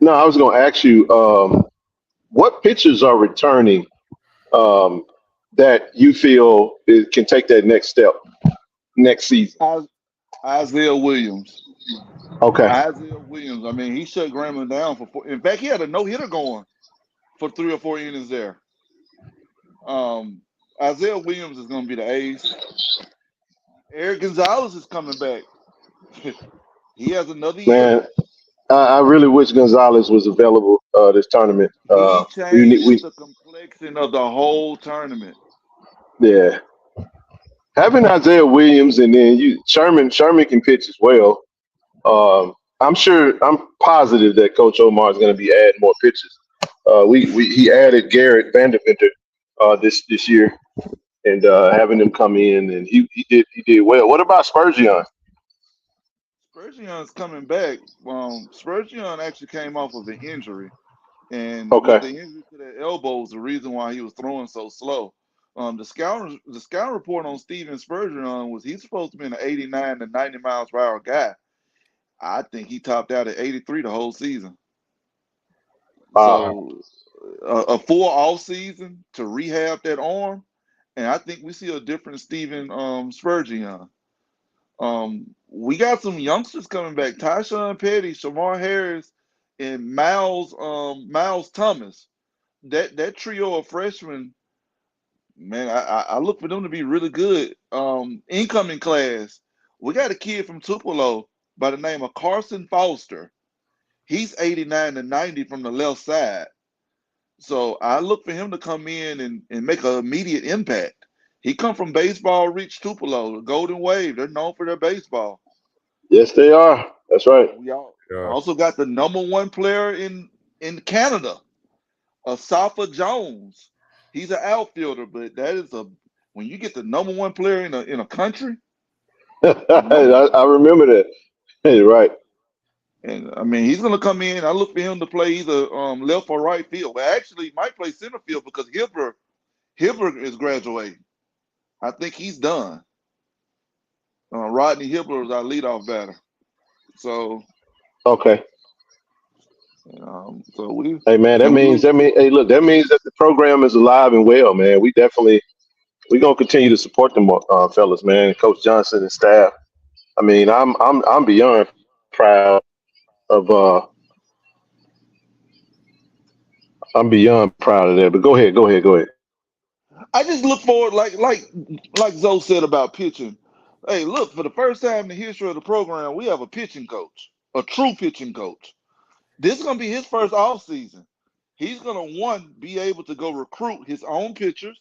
no, I was going to ask you, what pitchers are returning that you feel can take that next step next season? Isaiah Williams. Okay. Isaiah Williams. I mean, he shut Grambling down for 4. In fact, he had a no-hitter going for 3 or 4 innings there. Isaiah Williams is going to be the ace. Eric Gonzalez is coming back. He has another year. Man, I really wish Gonzalez was available this tournament. He changed the complexion of the whole tournament. Yeah. Having Isaiah Williams and then Sherman can pitch as well. I'm positive that Coach Omar is going to be adding more pitchers. He added Garrett Vanderventer this year, and having him come in, and he did well. What about Spurgeon? Spurgeon's coming back. Spurgeon actually came off of an injury, and Okay. with the injury to the elbow is the reason why he was throwing so slow. The scout report on Steven Spurgeon was he's supposed to be an 89 to 90 miles per hour guy. I think he topped out at 83 the whole season. So a full off season to rehab that arm, and I think we see a different Steven Spurgeon. We got some youngsters coming back: Tyshawn Petty, Shamar Harris, and Miles Thomas. That trio of freshmen, man, I look for them to be really good. Incoming class, we got a kid from Tupelo by the name of Carson Foster. He's 89 to 90 from the left side. So I look for him to come in and make an immediate impact. He come from baseball rich Tupelo, the Golden Wave. They're known for their baseball. Yes, they are. That's right. We also got the number 1 player in Canada, Asafa Jones. He's an outfielder, but that is when you get the number 1 player in a country. I remember that. Hey, right. And I mean, he's going to come in. I look for him to play either left or right field. But actually, he might play center field because Hibbler is graduating. I think he's done. Rodney Hibbler is our leadoff batter. So okay. So we. Hey man, that means that means that the program is alive and well, man. We're gonna continue to support them, fellas, man. Coach Johnson and staff. I mean, I'm beyond proud of I'm beyond proud of that. But go ahead. I just look forward, like Zoe said about pitching. Hey, look, for the first time in the history of the program, we have a pitching coach, a true pitching coach. This is going to be his first off season. He's going to, one, be able to go recruit his own pitchers.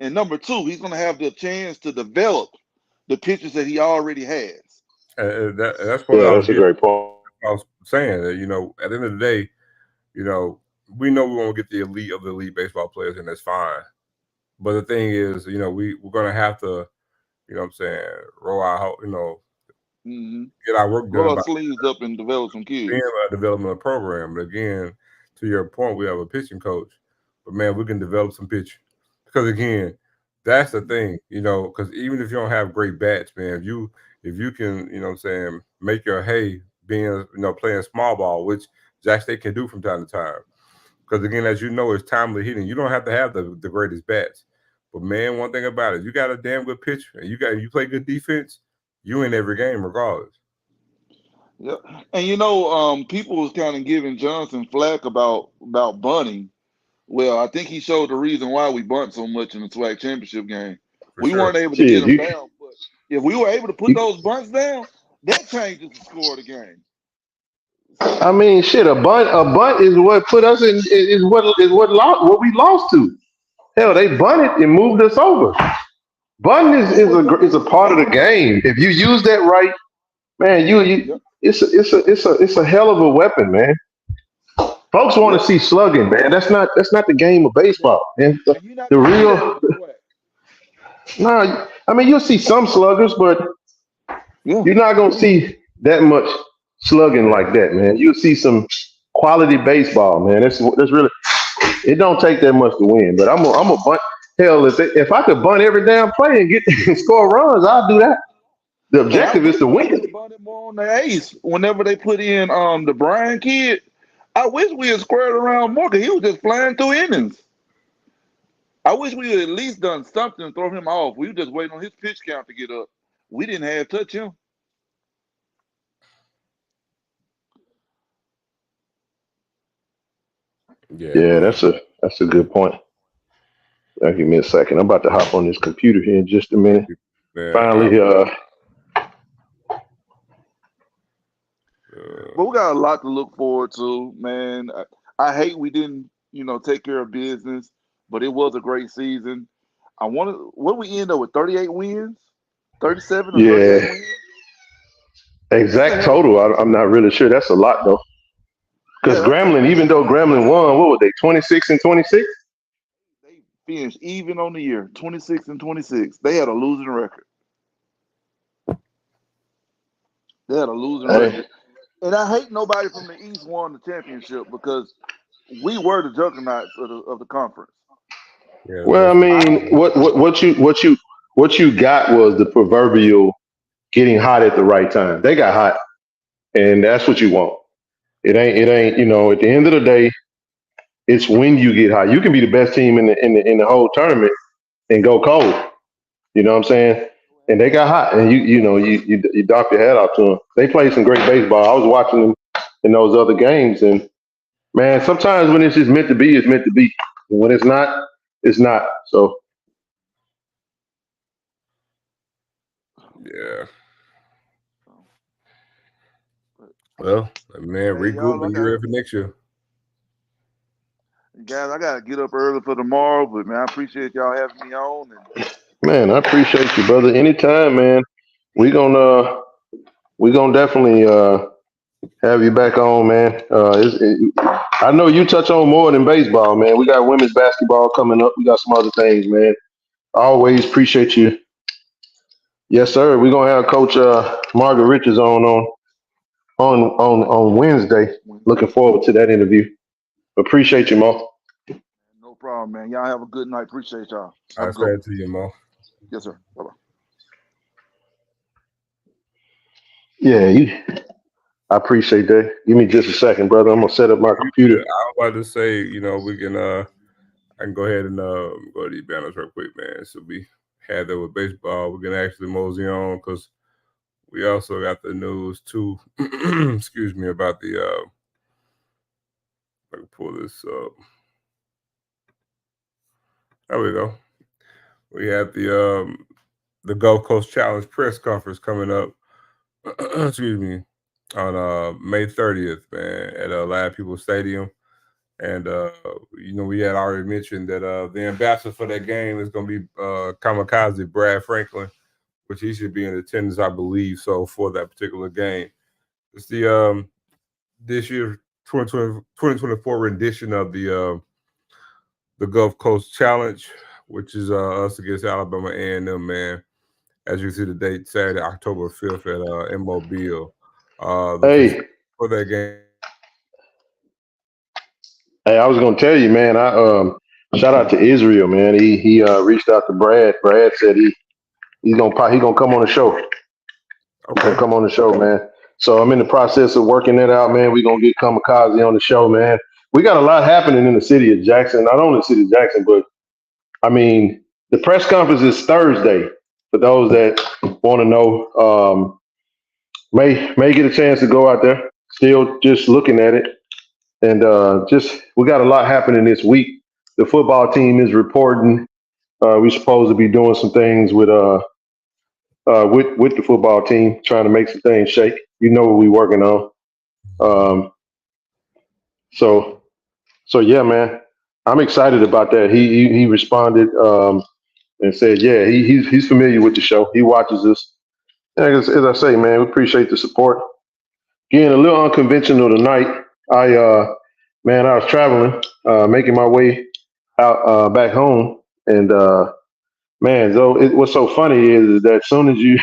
And number two, he's going to have the chance to develop the pitchers that he already has. That's what Yeah, that's a great point. I was saying that, at the end of the day, we know we won't get the elite of the elite baseball players, and that's fine. But the thing is, we're going to have to, roll our, get our work done. Roll our sleeves up and develop some kids. Being a developmental program. But again, to your point, we have a pitching coach. But, man, we can develop some pitching. Because, again, that's the thing, because even if you don't have great bats, man, if you can, make your hay being, playing small ball, which Jack State can do from time to time. Because, again, as you know, it's timely hitting. You don't have to have the greatest bats. But, man, one thing about it, you got a damn good pitcher and you play good defense, you in every game regardless. Yeah. And, people was kind of giving Johnson flack about bunting. Well, I think he showed the reason why we bunt so much in the SWAC championship game. We weren't able to get them down. But if we were able to put those bunts down, that changes the score of the game. I mean, shit, a bunt is what put us in, is what we lost to. Hell, they bunted and moved us over. Bunting is a part of the game. If you use that right, man, it's a hell of a weapon, man. Folks want to see slugging, man. That's not the game of baseball. And the real no, I mean, you'll see some sluggers, but you're not gonna see that much slugging like that, man. You'll see some quality baseball, man. That's really, it don't take that much to win. But I'm a bunt. Hell, if I could bunt every damn play and get and score runs, I'll do that. The objective is to win. Bunted more on the ace whenever they put in the Brian kid. I wish we had squared around more because he was just flying through innings. I wish we had at least done something to throw him off. We were just waiting on his pitch count to get up. We didn't have to touch him. Yeah, that's a good point. Give me a second. I'm about to hop on this computer here in just a minute. Man, finally, but we got a lot to look forward to, man. I hate we didn't, take care of business, but it was a great season. What we end up with 38 wins, 37 or 38 wins? Exact total, I'm not really sure. That's a lot though. Because Grambling, even though Grambling won, what were they, 26-26? They finished even on the year, 26-26. They had a losing record. Record. And I hate nobody from the East won the championship because we were the juggernauts of the conference. Yeah, well, I mean, what you got was the proverbial getting hot at the right time. They got hot, and that's what you want. It ain't. At the end of the day, it's when you get hot. You can be the best team in the whole tournament and go cold. You know what I'm saying? And they got hot, and you docked your head out to them. They played some great baseball. I was watching them in those other games, and man, sometimes when it's just meant to be, it's meant to be. And when it's not, it's not. So, yeah. Well, man, regroup and get ready for next year. Guys, I gotta get up early for tomorrow, but man, I appreciate y'all having me on. Man, I appreciate you, brother. Anytime, man. We gonna definitely have you back on, man. I know you touch on more than baseball, man. We got women's basketball coming up. We got some other things, man. I always appreciate you. Yes, sir. We're gonna have Coach Margaret Richards on Wednesday. Looking forward to that interview. Appreciate you, Mo. No problem, man. Y'all have a good night. Appreciate y'all. I'll say it to you, Mo. Yes, sir. Bye-bye. Yeah, I appreciate that. Give me just a second, brother. I'm gonna set up my computer. I was about to say, we can I can go ahead and go to these banners real quick, man. So we had that with baseball. We can actually mosey on because we also got the news too. Excuse me, about the I can pull this up. There we go. We have the Gulf Coast Challenge press conference coming up. Excuse me, on May 30th, man, at Live People Stadium. And we had already mentioned that the ambassador for that game is going to be Kamikaze Brad Franklin, which he should be in attendance, I believe, so for that particular game. It's the this year's 2024 rendition of the Gulf Coast Challenge, which is us against Alabama A&M, man. As you see the date, Saturday, October 5th at Mobile. Hey, for that game. Hey, I was gonna tell you, man. I shout out to Israel, man. He reached out to Brad. Brad said he's gonna come on the show. Okay. Gonna come on the show, man. So I'm in the process of working that out, man. We're gonna get Kamikaze on the show, man. We got a lot happening in the city of Jackson. Not only the city of Jackson, but I mean the press conference is Thursday. For those that want to know, may get a chance to go out there. Still just looking at it. And we got a lot happening this week. The football team is reporting. We're supposed to be doing some things with the football team, trying to make some things shake. You know what we're working on. So yeah, man, I'm excited about that. He responded and said, yeah, he's familiar with the show. He watches us. And as I say, man, we appreciate the support. Again, a little unconventional tonight. I was traveling, making my way out back home, and what's so funny is that as soon as you,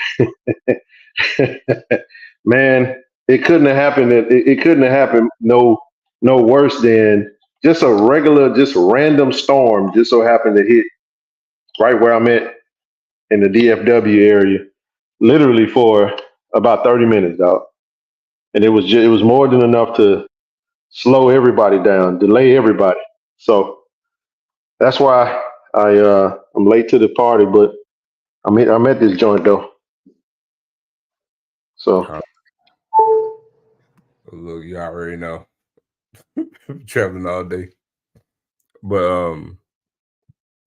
man, it couldn't have happened. It couldn't have happened no worse than just a regular, just random storm. Just so happened to hit right where I'm at in the DFW area, literally for about 30 minutes, dog. And it was more than enough to slow everybody down, delay everybody. So that's why I'm late to the party, but I'm at this joint though. So look, you already know. Traveling all day. But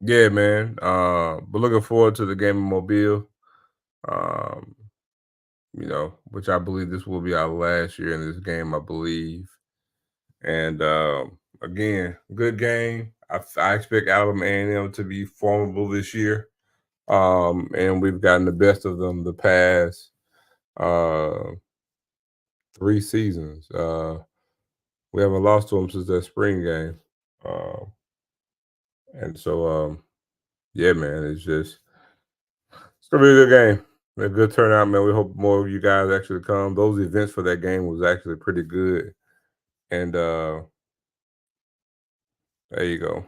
yeah, man. But looking forward to the game in Mobile. Which I believe this will be our last year in this game, I believe. And again, good game. I expect Alabama A&M to be formidable this year. And we've gotten the best of them the past 3 seasons. We haven't lost to them since that spring game. And so, yeah, man, it's going to be a good game. A good turnout, man. We hope more of you guys actually come. Those events for that game was actually pretty good. And there you go.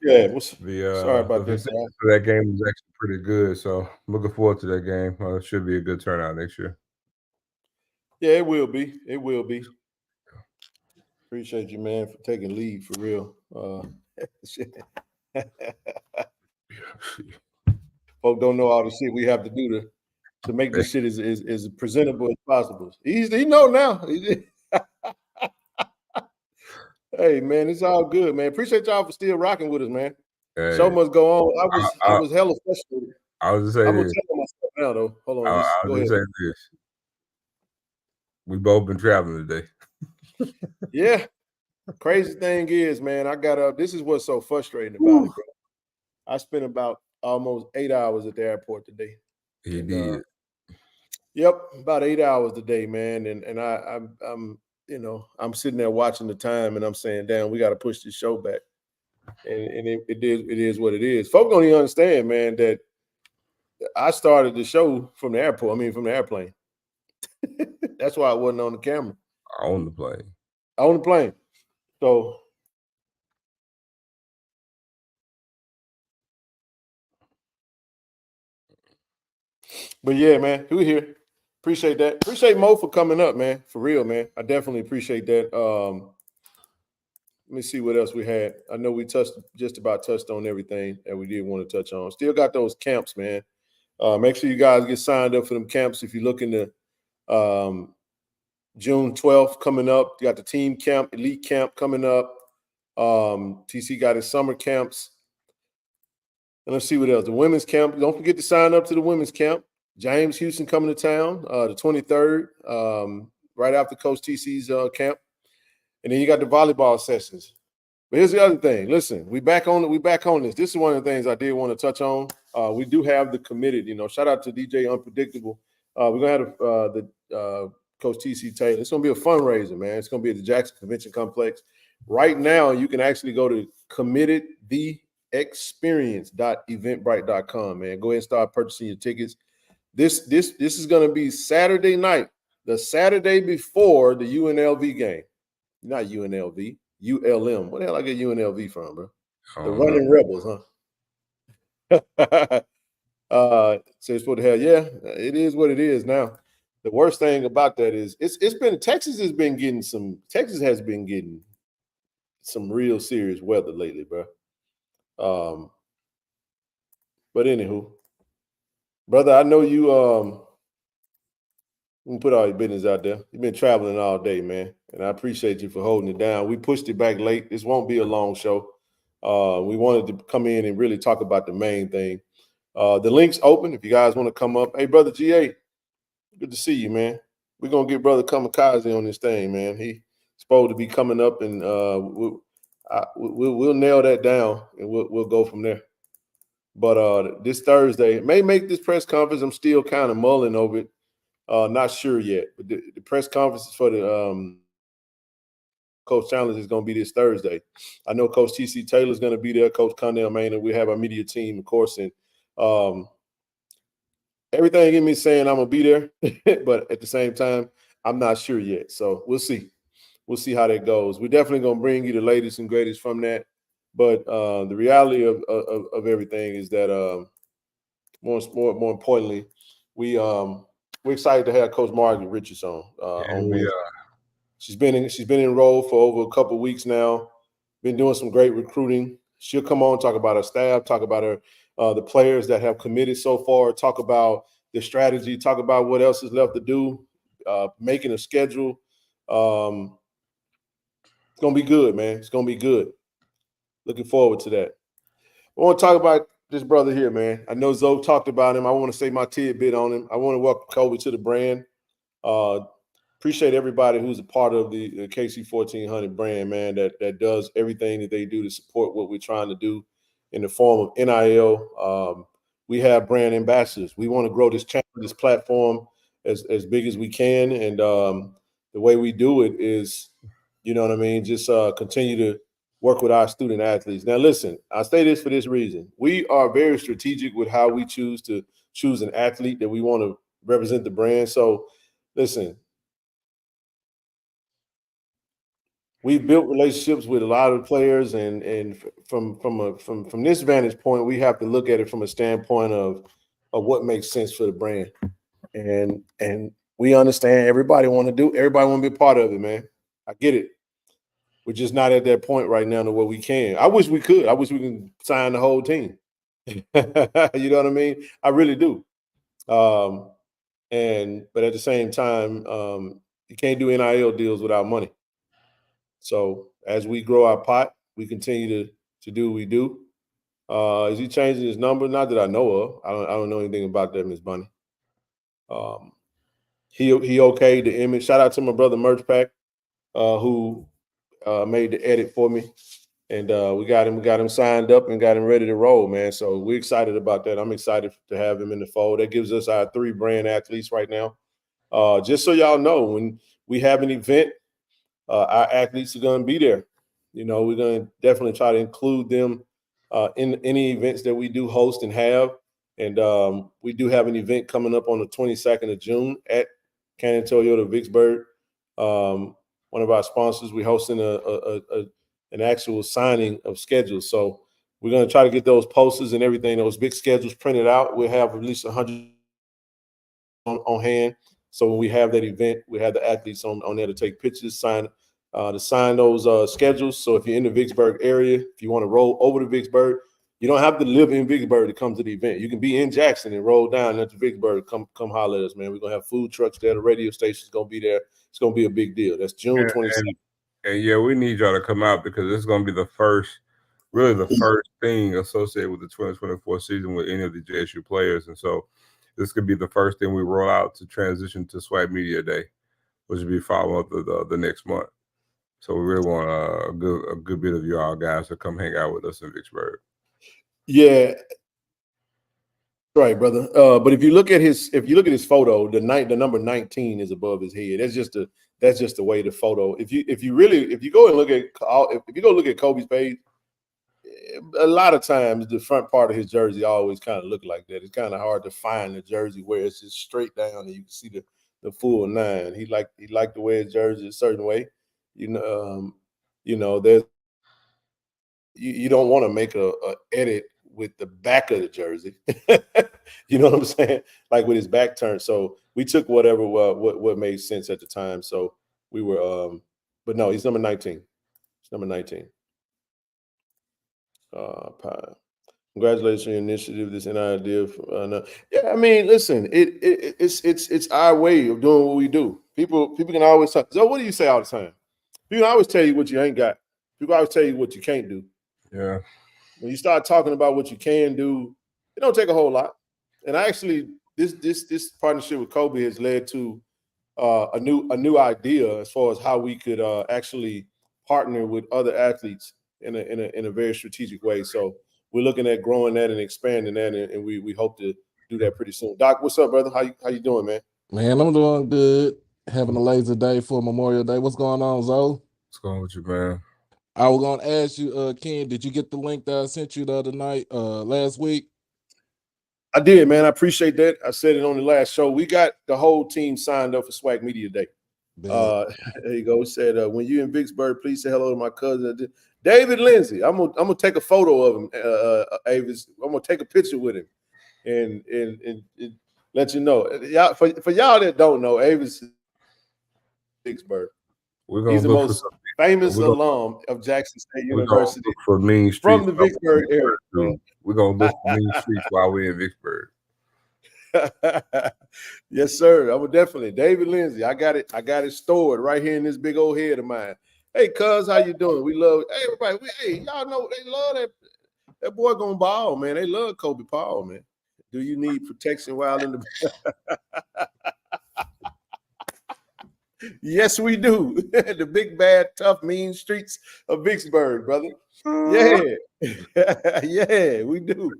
sorry about this. For that game was actually pretty good. So I'm looking forward to that game. It should be a good turnout next year. Yeah, it will be. It will be. Appreciate you, man, for taking lead for real. Folk don't know all the shit we have to do to make this shit as presentable as possible. He know now. Hey, man, it's all good, man. Appreciate y'all for still rocking with us, man. Hey. Show must go on. I was hella frustrated. I was just saying I'm gonna tell myself now, though. Hold on. Go ahead. Say this. We both been traveling today. Yeah. Crazy thing is, man, I got up. This is what's so frustrating about it, bro. I spent about almost 8 hours at the airport today. He did. Yep, about 8 hours today, man. And I'm sitting there watching the time, and I'm saying, damn, we got to push this show back. And it is what it is. Folk don't even understand, man, that I started the show from the airport. I mean, from the airplane. That's why I wasn't on the camera. On the plane. On the plane. So. But yeah, man, we're here. Appreciate that. Appreciate Mo for coming up, man. For real, man. I definitely appreciate that. Let me see what else we had. I know we just about touched on everything that we did want to touch on. Still got those camps, man. Make sure you guys get signed up for them camps if you're looking to June 12th coming up. You got the team camp, elite camp coming up. TC got his summer camps. And let's see what else. The women's camp. Don't forget to sign up to the women's camp. James Houston coming to town the 23rd, right after Coach TC's camp. And then you got the volleyball sessions. But here's the other thing. Listen, we back on this. This is one of the things I did want to touch on. We do have the committed, shout out to DJ Unpredictable. We're going to have the Coach TC Taylor. It's going to be a fundraiser, man. It's going to be at the Jackson Convention Complex. Right now, you can actually go to committedtheexperience.eventbrite.com, man. Go ahead and start purchasing your tickets. This is going to be Saturday night, the Saturday before the UNLV game. Not UNLV, ULM. What the hell I get UNLV from, bro? The Running Rebels, huh? Says what the hell? Yeah, it is what it is now. The worst thing about that is Texas has been getting some real serious weather lately, bro. But anywho, brother, I know you can put all your business out there. You've been traveling all day, man, and I appreciate you for holding it down. We pushed it back late. This won't be a long show. We wanted to come in and really talk about the main thing. The link's open if you guys want to come up. Hey, brother GA, good to see you, man. We're gonna get brother Kamikaze on this thing, man. He's supposed to be coming up, and we'll nail that down, and we'll go from there. But this Thursday may make this press conference. I'm still kind of mulling over it. Not sure yet, but the press conference for the Coach Challenge is going to be this Thursday. I know Coach TC Taylor is going to be there. Coach Connell Maynard. We have our media team, of course, and everything in me saying I'm going to be there, but at the same time, I'm not sure yet. So we'll see. We'll see how that goes. We're definitely going to bring you the latest and greatest from that. But the reality of everything is that more importantly, we're excited to have Coach Margaret Richards on. We are. She's been enrolled for over a couple of weeks now. Been doing some great recruiting. She'll come on, talk about her staff, talk about her the players that have committed so far, talk about the strategy, talk about what else is left to do, making a schedule. It's gonna be good, man. It's gonna be good. Looking forward to that. I want to talk about this brother here, man. I know Zoe talked about him. I want to say my tidbit on him. I want to welcome Kobe to the brand. Appreciate everybody who's a part of the KC-1400 brand, man, that does everything that they do to support what we're trying to do in the form of NIL. We have brand ambassadors. We want to grow this channel, this platform as big as we can. And the way we do it is, you know what I mean, just continue to work with our student athletes. Now, listen, I say this for this reason. We are very strategic with how we choose an athlete that we want to represent the brand. So, listen, we've built relationships with a lot of players, and from this vantage point, we have to look at it from a standpoint of what makes sense for the brand. And we understand everybody want to be a part of it, man. I get it. We're just not at that point right now to where we can. I wish we could. I wish we could sign the whole team. You know what I mean? I really do. But at the same time, you can't do NIL deals without money. So as we grow our pot, we continue to do what we do. Is he changing his number? Not that I know of. I don't know anything about that, Miss Bunny. He okayed the image. Shout out to my brother Merch Pack, who made the edit for me, and we got him signed up and got him ready to roll, man. So we're excited about that. I'm excited to have him in the fold. That gives us our 3 brand athletes right now. Just so y'all know, when we have an event, our athletes are going to be there. You know, we're going to definitely try to include them in any events that we do host and have. And we do have an event coming up on the 22nd of June at Cannon Toyota Vicksburg. One of our sponsors, we're hosting an actual signing of schedules. So we're going to try to get those posters and everything, those big schedules printed out. We'll have at least 100 on hand. So when we have that event, we have the athletes on there to take pictures, sign those schedules. So if you're in the Vicksburg area, if you want to roll over to Vicksburg, you don't have to live in Vicksburg to come to the event. You can be in Jackson and roll down into Vicksburg. Come holler at us, man. We're going to have food trucks there. The radio station's going to be there. It's going to be a big deal. That's June 27th. And yeah, we need y'all to come out because this is gonna be the first thing associated with the 2024 season with any of the JSU players. And so this could be the first thing we roll out to transition to Swag Media Day, which will be following up the next month. So we really want a good bit of y'all guys to come hang out with us in Vicksburg. Yeah, right, brother. But if you look at his photo, the number 19 is above his head. That's just the way the photo. If you go look at Kobe's page, a lot of times the front part of his jersey always kind of look like that. It's kind of hard to find the jersey where it's just straight down and you can see the full 9. He liked to wear his jersey a certain way. There's you don't want to make a edit with the back of the jersey. You know what I'm saying? Like with his back turned. So we took whatever what made sense at the time. So we were but no, he's number 19. He's number 19. Congratulations on your initiative. This idea. Yeah, I mean, listen, it's our way of doing what we do. People can always talk. So what do you say all the time? People always tell you what you ain't got. People always tell you what you can't do. Yeah. When you start talking about what you can do, it don't take a whole lot. And actually, this partnership with Kobe has led to a new idea as far as how we could actually partner with other athletes in a very strategic way. So we're looking at growing that and expanding that, and we hope to do that pretty soon. Doc, what's up, brother? How you doing, man? Man, I'm doing good. Having a lazy day for Memorial Day. What's going on, Zoe? What's going on with you, man? I was gonna ask you, Ken, did you get the link that I sent you the other night, last week? I did, man. I appreciate that. I said it on the last show. We got the whole team signed up for Swag Media Day. There you go. It said, when you in Vicksburg, please say hello to my cousin David Lindsay. I'm gonna take a photo of him, Avis. I'm gonna take a picture with him and let you know. Y'all, for y'all that don't know, Avis is Vicksburg. He's the most famous alum of Jackson State University. Look for Mean Streets from the Vicksburg area. We're gonna look for Mean Streets while we're in Vicksburg. Yes, sir. I would definitely. David Lindsay. I got it stored right here in this big old head of mine. Hey, cuz, how you doing? We love everybody. Y'all know they love that boy gonna ball, man. They love Kobe Paul, man. Do you need protection while in the Yes, we do. The big, bad, tough, mean streets of Vicksburg, brother. Yeah. Yeah, we do.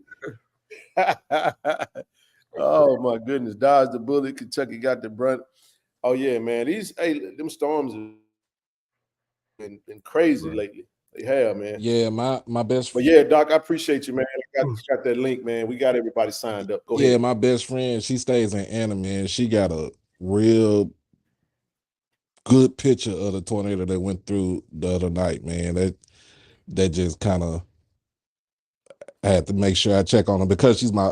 Oh my goodness. Dodge the bullet. Kentucky got the brunt. Oh yeah, man. Them storms have been crazy lately. They have, man. Yeah, my best friend. But yeah, Doc, I appreciate you, man. I got that link, man. We got everybody signed up. Go ahead. Yeah, my best friend, she stays in Anna, man. She got a real good picture of the tornado that went through the other night, man. That just kind of, I had to make sure I check on her because she's my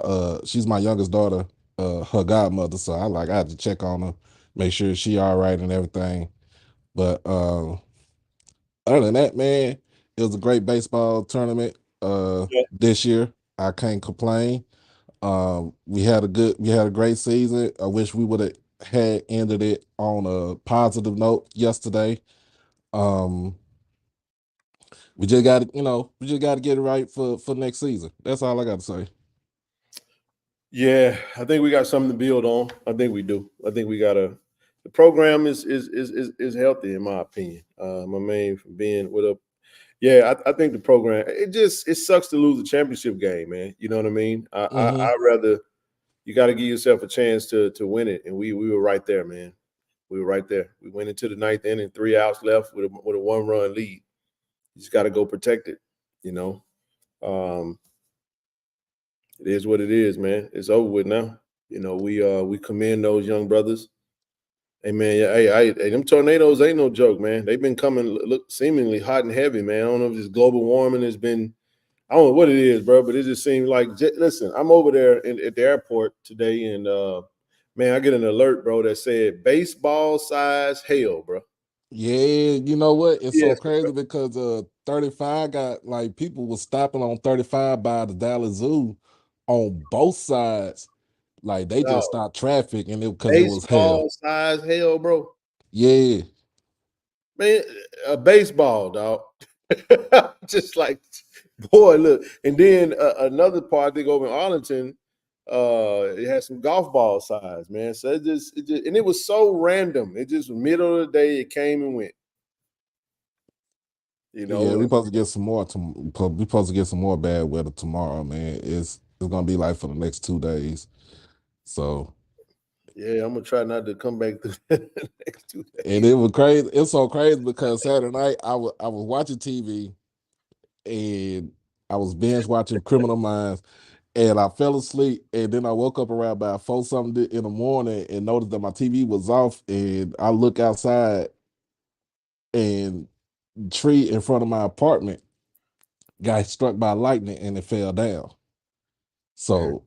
youngest daughter, her godmother. So I had to check on her, make sure she all right and everything. But other than that, man, it was a great baseball tournament this year. I can't complain. We had a great season. I wish we would have had ended it on a positive note yesterday. We just got to get it right for next season. That's all I got to say. Yeah, I think we got something to build on. I think we do. I think the program is healthy in my opinion. My man from being with a I think the program, it sucks to lose a championship game, man. You know what I mean? I rather, you got to give yourself a chance to win it. And we were right there, man. We were right there. We went into the ninth inning, 3 outs left with a 1-run lead. You just got to go protect it, you know. It is what it is, man. It's over with now. You know, we commend those young brothers. Hey, man, hey, them tornadoes ain't no joke, man. They've been coming seemingly hot and heavy, man. I don't know if this global warming has been, I don't know what it is, bro, but it just seems like, listen, I'm over there at the airport today, and, man, I get an alert, bro, that said baseball-size hail, bro. Yeah, you know what? It's so crazy because 35 got, like, people were stopping on 35 by the Dallas Zoo on both sides. Like, they just stopped traffic, and because it was hail. Baseball-size hail, bro. Yeah. Man, a baseball, dog. Just like, boy, look. And then another part, I think over in Arlington, it had some golf ball size, man. So it just, and it was so random. It just middle of the day, it came and went. You know, yeah, we supposed to get some more. We supposed to get some more bad weather tomorrow, man. It's gonna be like for the next 2 days. So yeah, I'm gonna try not to come back through the next 2 days. and it was crazy. It's so crazy because Saturday night I was watching TV and I was binge watching Criminal Minds, and I fell asleep, and then I woke up around about 4 something in the morning and noticed that my TV was off, and I look outside and the tree in front of my apartment got struck by lightning and it fell down. So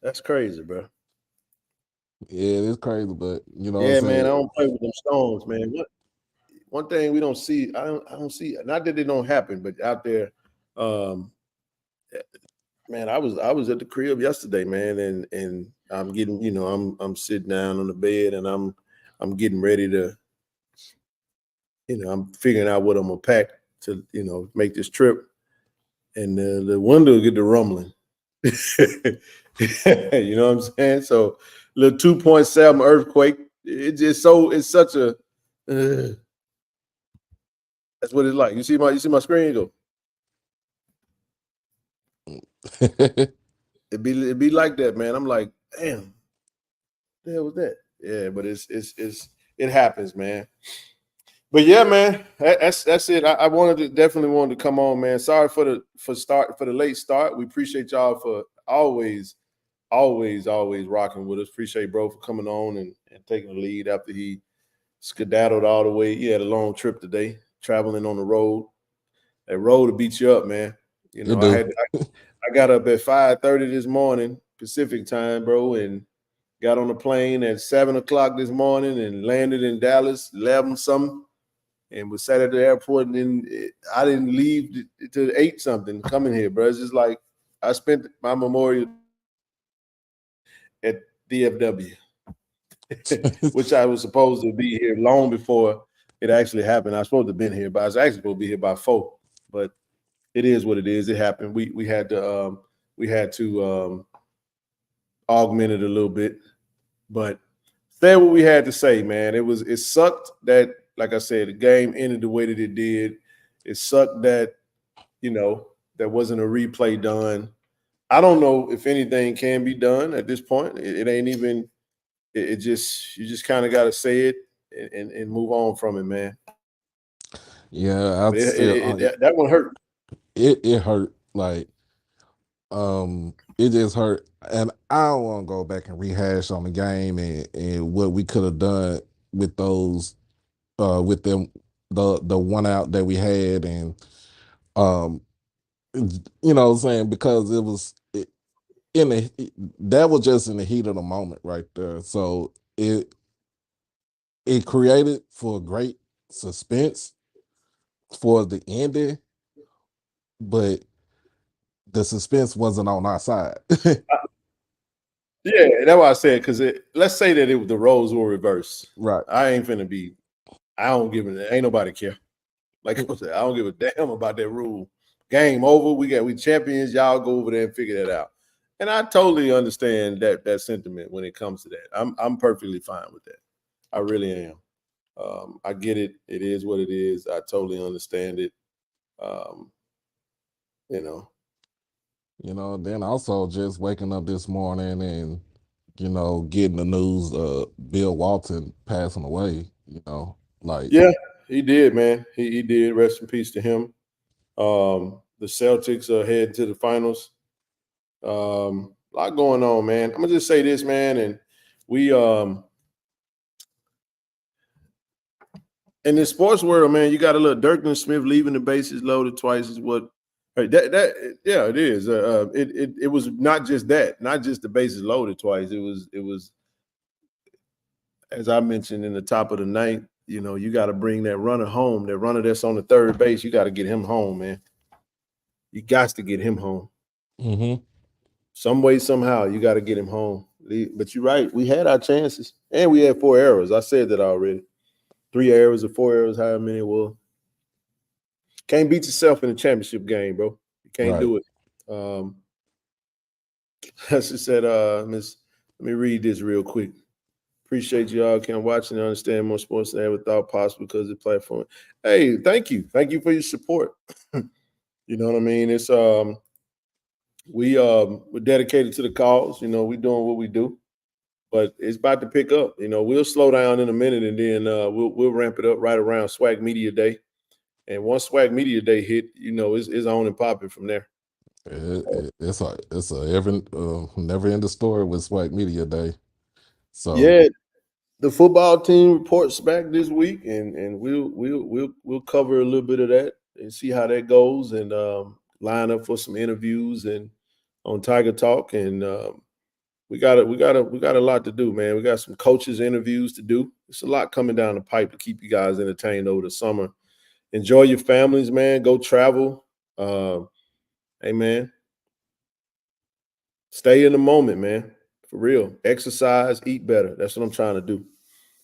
That's crazy, bro. yeah, it's crazy, but you know Yeah, what I'm man, I saying? don't play with them stones, man. One thing we don't see, I don't see, not that it don't happen, but out there, man, I was at the crib yesterday, man, and I'm getting, you know, I'm sitting down on the bed and I'm getting ready to, you know, I'm figuring out what I'm gonna pack to, you know, make this trip, and the window get to rumbling. You know what I'm saying? So little 2.7 earthquake. It's such a that's what it's like. You see my screen go. It'd be like that, man. I'm like, damn, the hell was that? Yeah, but it happens, man. But yeah, man, that's it. I definitely wanted to come on, man. Sorry for the late start. We appreciate y'all for always rocking with us. Appreciate bro for coming on and taking the lead after he skedaddled all the way. He had a long trip today, traveling on the road. That road to beat you up, man. You know, I got up at 5:30 this morning, Pacific time, bro, and got on the plane at 7 o'clock this morning and landed in Dallas, 11 something, and was sat at the airport. And then I didn't leave till 8 something coming here, bro. It's just like I spent my Memorial at DFW, which I was supposed to be here long before it actually happened. I was supposed to have been here, but I was actually supposed to be here by 4. But it is what it is. It happened. We had to augment it a little bit, but said what we had to say, man. It sucked that, like I said, the game ended the way that it did. It sucked that, you know, there wasn't a replay done. I don't know if anything can be done at this point. It ain't even. You just kind of got to say it and move on from it, man. Yeah, that one hurt. It hurt. Like, it just hurt. And I don't want to go back and rehash on the game and what we could have done with those, with them, the one out that we had, and you know what I'm saying, because it was that was just in the heat of the moment right there. So it created for great suspense for the ending, but the suspense wasn't on our side. Yeah, that's why I said, because let's say that the roles were reversed. Right. I ain't finna be. I don't give a. Ain't nobody care. Like I said, I don't give a damn about that rule. Game over. We champions. Y'all go over there and figure that out. And I totally understand that sentiment when it comes to that. I'm perfectly fine with that. I really am. I get it. It is what it is. I totally understand it. You know. Then also just waking up this morning and, getting the news Bill Walton passing away, like. Yeah, he did, man. He did. Rest in peace to him. The Celtics are heading to the finals. A lot going on, man. I'm gonna just say this, man, and we in the sports world, man, you got a little Dirkman Smith leaving the bases loaded twice is what. Yeah, it is. It was not just that, not just the bases loaded twice. It was, as I mentioned in the top of the ninth. You got to bring that runner home. That runner that's on the third base, you got to get him home, man. You got to get him home. Mm-hmm. Some way, somehow, you got to get him home. But you're right. We had our chances, and we had 4 errors. I said that already. 3 errors or 4 errors, however many it was. Can't beat yourself in a championship game, bro. You can't do it. She said, Miss, let me read this real quick. Appreciate y'all can watch and understand more sports than I ever thought possible because of the platform. Hey, thank you. Thank you for your support. You know what I mean? It's we're dedicated to the cause. You know, we're doing what we do, but it's about to pick up. You know, we'll slow down in a minute and then we'll ramp it up right around Swag Media Day. And once Swag Media Day hit, you know, it's on and popping from there. It's a never ending story with Swag Media Day. So yeah, the football team reports back this week, and we'll cover a little bit of that and see how that goes, and line up for some interviews and on Tiger Talk, and we got a lot to do, man. We got some coaches interviews to do. It's a lot coming down the pipe to keep you guys entertained over the summer. Enjoy your families, man. Go travel. Hey, man. Stay in the moment, man. For real. Exercise, eat better. That's what I'm trying to do.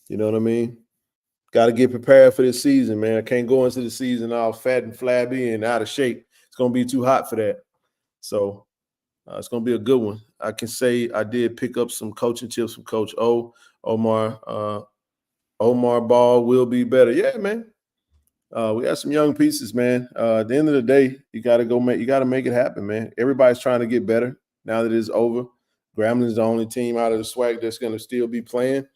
You know what I mean? Got to get prepared for this season, man. I can't go into the season all fat and flabby and out of shape. It's going to be too hot for that. So it's going to be a good one. I can say I did pick up some coaching tips from Coach O. Omar Ball will be better. Yeah, man. We got some young pieces, man. At the end of the day, you got to make it happen, man. Everybody's trying to get better now that it's over. Gramblin's the only team out of the SWAC that's going to still be playing.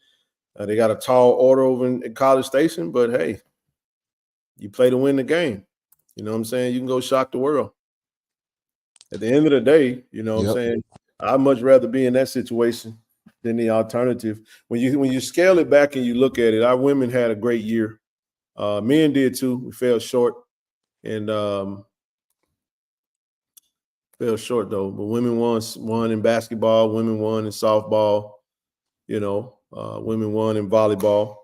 They got a tall order over in College Station, but hey, you play to win the game. You know what I'm saying? You can go shock the world. At the end of the day, you know what I'm saying? I'd much rather be in that situation than the alternative. When you scale it back and you look at it, our women had a great year. Men did too. We fell short, and fell short though. But women won in basketball. Women won in softball. You know, women won in volleyball.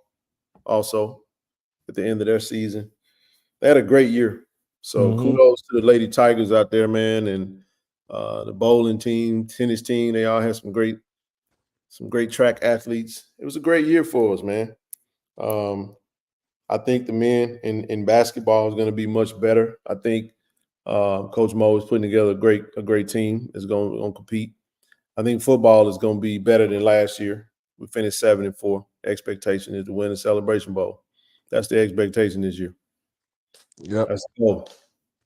Also, at the end of their season, they had a great year. So kudos to the Lady Tigers out there, man, and the bowling team, tennis team. They all had some great track athletes. It was a great year for us, man. I think the men in basketball is going to be much better. I think Coach Mo is putting together a great team that's going to compete. I think football is going to be better than last year. We finished 7-4. Expectation is to win the Celebration Bowl. That's the expectation this year. Yep. That's the goal.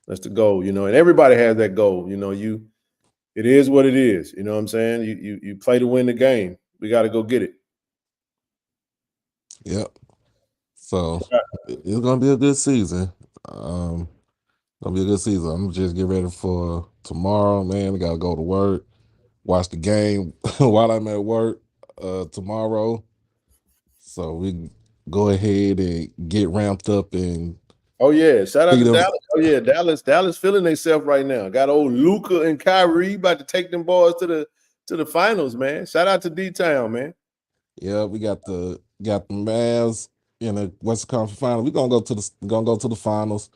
That's the goal, you know, and everybody has that goal. You know, it is what it is. You know what I'm saying? You play to win the game. We got to go get it. Yep. So it's gonna be a good season. Gonna be a good season. I'm just getting ready for tomorrow, man. We gotta go to work, watch the game while I'm at work tomorrow. So we go ahead and get ramped up and oh yeah, shout out to Dallas. Oh yeah, Dallas feeling themselves right now. Got old Luka and Kyrie about to take them boys to the finals, man. Shout out to D-Town, man. Yeah, we got the Mavs in the Western Conference Finals. We're gonna go to the finals.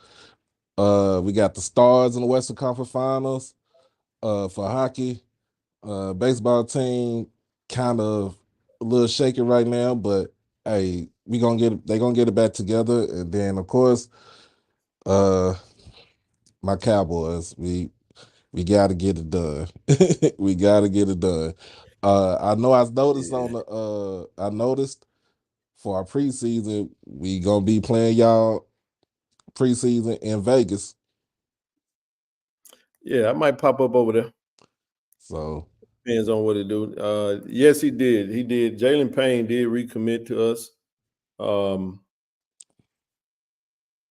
We got the Stars in the Western Conference Finals. For hockey, baseball team kind of a little shaky right now, but hey, they're gonna get it back together. And then of course, my Cowboys, we gotta get it done. We gotta get it done. I know I noticed I noticed for our preseason, we gonna be playing y'all preseason in Vegas. Yeah, I might pop up over there. So depends on what it do. Yes, he did. He did. Jalen Payne did recommit to us.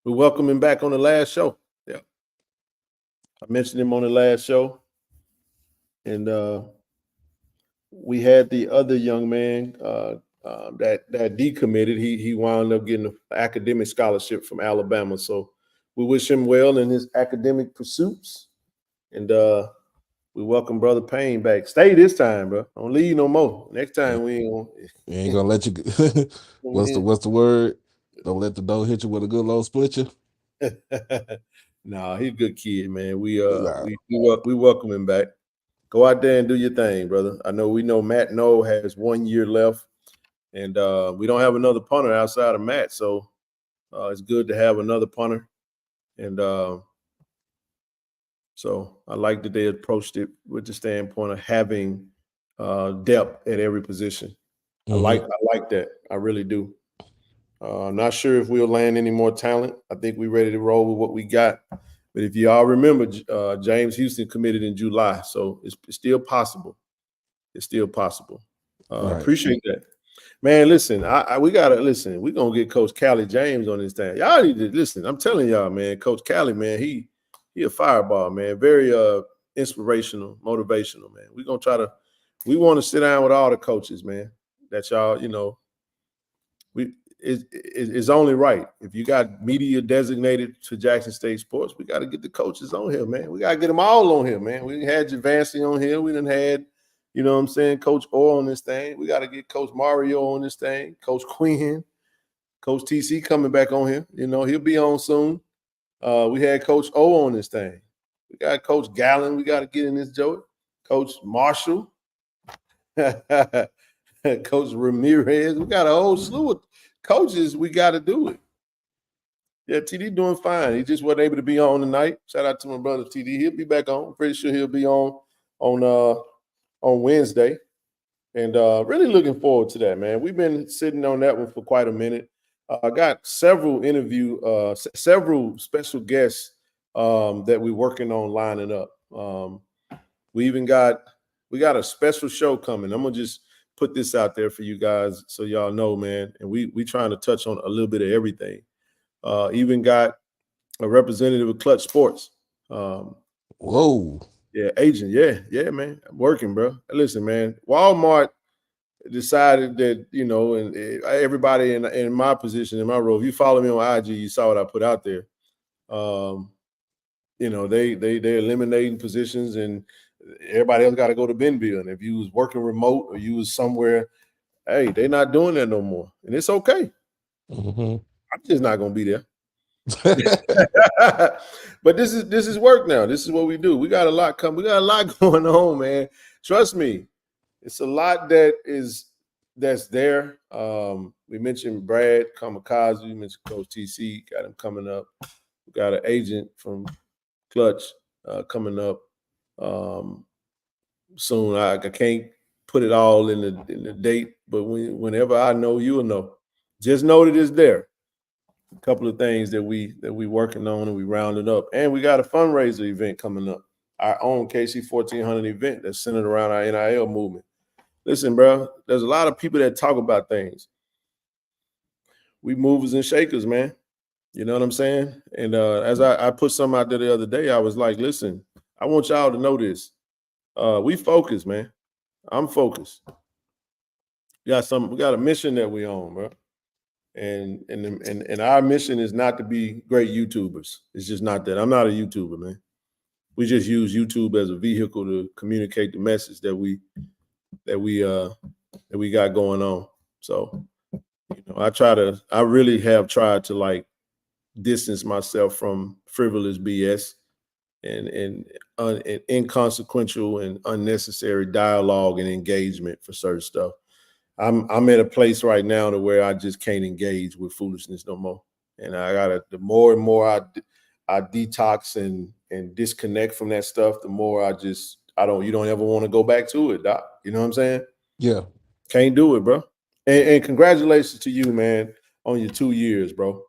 We welcome him back on the last show. Yeah, I mentioned him on the last show, and we had the other young man that decommitted. He wound up getting an academic scholarship from Alabama. So we wish him well in his academic pursuits, and we welcome Brother Payne back. Stay this time, bro. Don't leave no more. Next time we ain't gonna let you. What's the word? Don't let the door hit you with a good low splitcher. Nah, he's a good kid, man. We welcome him back. Go out there and do your thing, brother. We know Matt Noel has 1 year left, And we don't have another punter outside of Matt, so it's good to have another punter. And so I like that they approached it with the standpoint of having depth at every position. Mm-hmm. I like that. I really do. I'm not sure if we'll land any more talent. I think we're ready to roll with what we got. But if you all remember, James Houston committed in July, so it's still possible. It's still possible. Right. Appreciate that. Man, listen, we gotta listen. We're gonna get Coach Callie James on this thing. Y'all need to listen. I'm telling y'all, man, Coach Callie, man, he a fireball, man. Very inspirational, motivational, man. We want to sit down with all the coaches, man. That y'all, it's only right. If you got media designated to Jackson State Sports, we got to get the coaches on here, man. We got to get them all on here, man. We had Javancy on here. We done had, you know what I'm saying, Coach Orr on this thing. We got to get Coach Mario on this thing, Coach Quinn, Coach TC coming back on here. He'll be on soon. We had Coach O on this thing. We got Coach Gallen. We got to get in this, Joey. Coach Marshall. Coach Ramirez. We got a whole slew of coaches. We got to do it. Yeah, TD doing fine. He just wasn't able to be on tonight. Shout out to my brother TD. He'll be back on. Pretty sure he'll be on Wednesday. And really looking forward to that, man. We've been sitting on that one for quite a minute. I got several special guests that we're working on lining up. We got a special show coming. I'm gonna just put this out there for you guys so y'all know, man. And we trying to touch on a little bit of everything. Even got a representative of Clutch Sports. Whoa. Yeah, agent. Yeah, man. I'm working, bro. Listen, man. Walmart decided that, and everybody in my position, in my role, if you follow me on IG, you saw what I put out there. They're eliminating positions, and everybody else got to go to Benville. And if you was working remote or you was somewhere, hey, they're not doing that no more. And it's okay. Mm-hmm. I'm just not going to be there. But this is work now. This is what we do. We got a lot coming. We got a lot going on, man. Trust me. It's a lot that's there. We mentioned Brad Kamikaze. We mentioned Coach TC. Got him coming up. We got an agent from Clutch coming up soon. I can't put it all in the date, but whenever I know, you'll know. Just know that it's there. A couple of things that we working on and we rounding up, and we got a fundraiser event coming up. Our own KC-1400 event that's centered around our NIL movement. Listen, bro, there's a lot of people that talk about things. We movers and shakers, man. You know what I'm saying? And as I put something out there the other day, I was like, listen, I want y'all to know this. We focus, man. I'm focused. We got a mission that we own, bro. And our mission is not to be great YouTubers. It's just not that. I'm not a YouTuber, man. We just use YouTube as a vehicle to communicate the message that we got going on. So, I really have tried to like distance myself from frivolous BS and inconsequential and unnecessary dialogue and engagement for certain stuff. I'm at a place right now to where I just can't engage with foolishness no more. And the more and more I detox and disconnect from that stuff, the more you don't ever want to go back to it, Doc. You know what I'm saying? Yeah. Can't do it, bro. And congratulations to you, man, on your 2 years, bro.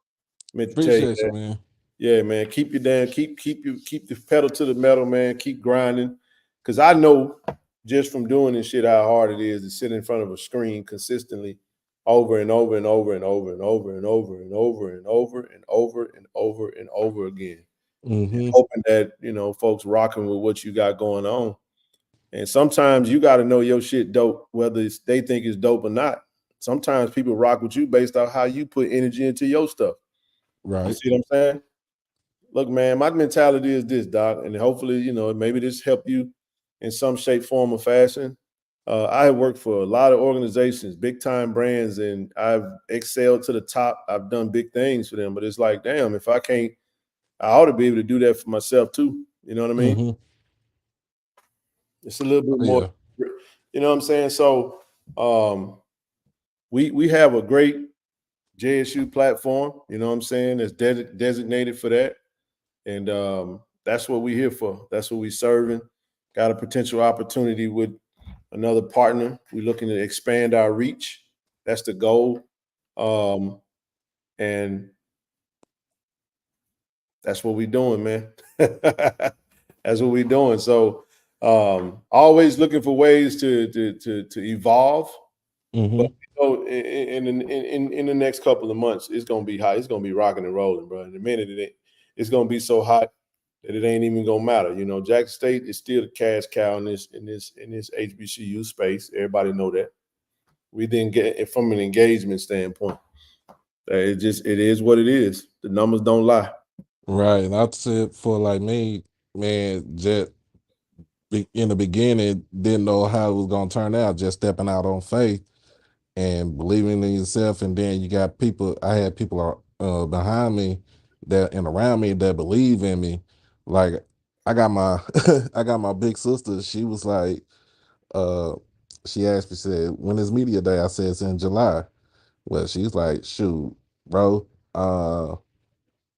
Appreciate you, man. Yeah, man. Keep the pedal to the metal, man. Keep grinding. Cause I know just from doing this shit how hard it is to sit in front of a screen consistently over and over and over and over and over and over and over and over and over and over and over again. Mm-hmm. Hoping that, folks rocking with what you got going on. And sometimes you got to know your shit dope, whether they think it's dope or not. Sometimes people rock with you based on how you put energy into your stuff. Right. You see what I'm saying? Look, man, my mentality is this, Doc, and hopefully, maybe this helped you in some shape, form, or fashion. I have worked for a lot of organizations, big time brands, and I've excelled to the top. I've done big things for them, but it's like, damn, if I can't, I ought to be able to do that for myself too. You know what I mean? Mm-hmm. It's a little bit more, you know what I'm saying? So we have a great JSU platform, you know what I'm saying, that's designated for that. And that's what we're here for. That's what we're serving. Got a potential opportunity with another partner. We're looking to expand our reach. That's the goal. And that's what we're doing, man. That's what we're doing. So always looking for ways to evolve. Mm-hmm. But in the next couple of months, it's gonna be hot. It's gonna be rocking and rolling, bro. In a minute, it's gonna be so hot that it ain't even gonna matter. You know, Jackson State is still the cash cow in this HBCU space. Everybody know that. We didn't get it from an engagement standpoint. It is what it is. The numbers don't lie. Right. And I'd say for like me, man, just in the beginning, didn't know how it was gonna turn out, just stepping out on faith and believing in yourself. And then you got people, I had people behind me that and around me that believe in me. Like I got my I got my big sister. She was like, she asked me, said, when is media day? I said it's in July. Well, she's like, shoot, bro,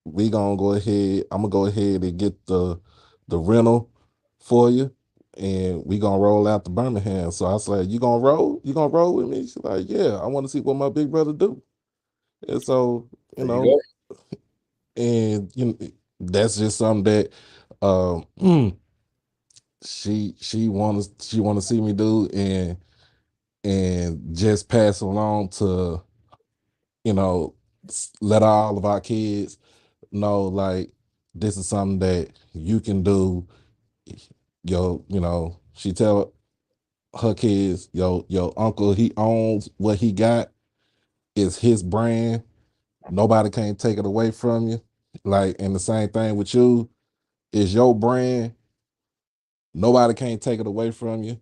we gonna go ahead. I'm gonna go ahead and get the rental for you, and we gonna roll out to Birmingham. So I was like, you gonna roll? You gonna roll with me? She's like, yeah, I want to see what my big brother do. And so, you There you know, go. and you know, that's just something that she wanna see me do, and just pass along to, you know, let all of our kids know, like, this is something that you can do. You know, she tell her kids, your uncle, he owns what he got. It's his brand. Nobody can take it away from you. Like, and the same thing with you, is your brand. Nobody can take it away from you.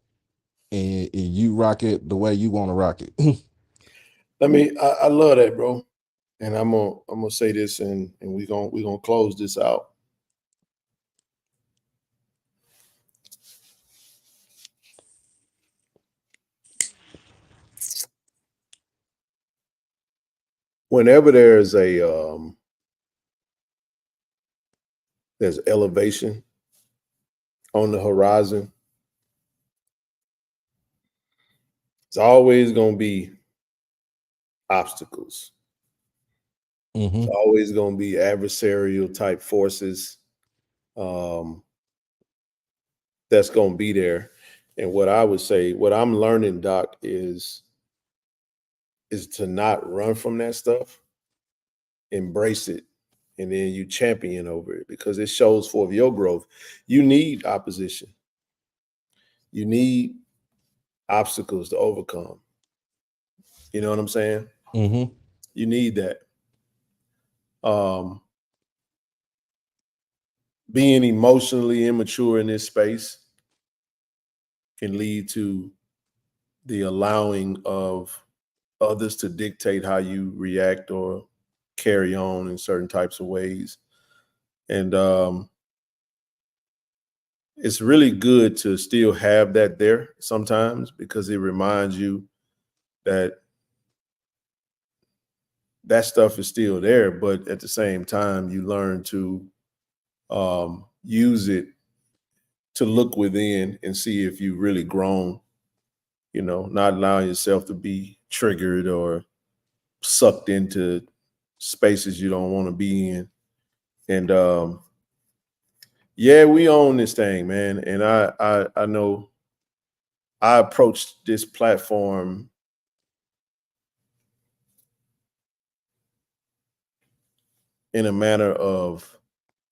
And you rock it the way you want to rock it. I love that, bro. And I'm gonna say this, and we're gonna close this out. Whenever there's elevation on the horizon, it's always gonna be obstacles. Mm-hmm. It's always gonna be adversarial type forces that's gonna be there. And what I would say, what I'm learning, Doc, is to not run from that stuff, embrace it, and then you champion over it, because it shows forth your growth. You need opposition. You need obstacles to overcome. You know what I'm saying? Mm-hmm. You need that. Being emotionally immature in this space can lead to the allowing of others to dictate how you react or carry on in certain types of ways. And it's really good to still have that there sometimes, because it reminds you that that stuff is still there, but at the same time, you learn to use it to look within and see if you've really grown, you know, not allowing yourself to be triggered or sucked into spaces you don't want to be in. And yeah, we own this thing, man. And I know I approached this platform in a manner of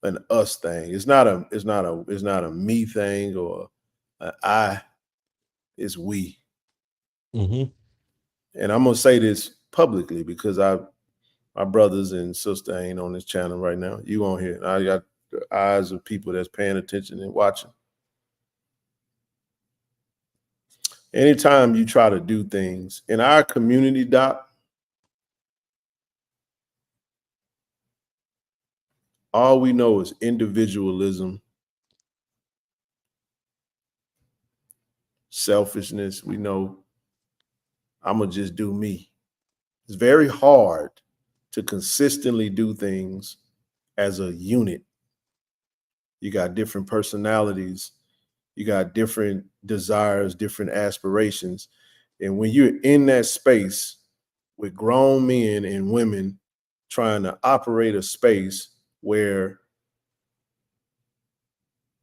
an us thing. It's not a me thing or an I. It's we. Mm-hmm. And I'm gonna say this publicly, because my brothers and sister ain't on this channel right now. You on here. I got the eyes of people that's paying attention and watching. Anytime you try to do things in our community, Doc, all we know is individualism, selfishness. We know I'm gonna just do me. It's very hard to consistently do things as a unit. You got different personalities, you got different desires, different aspirations. And when you're in that space with grown men and women trying to operate a space where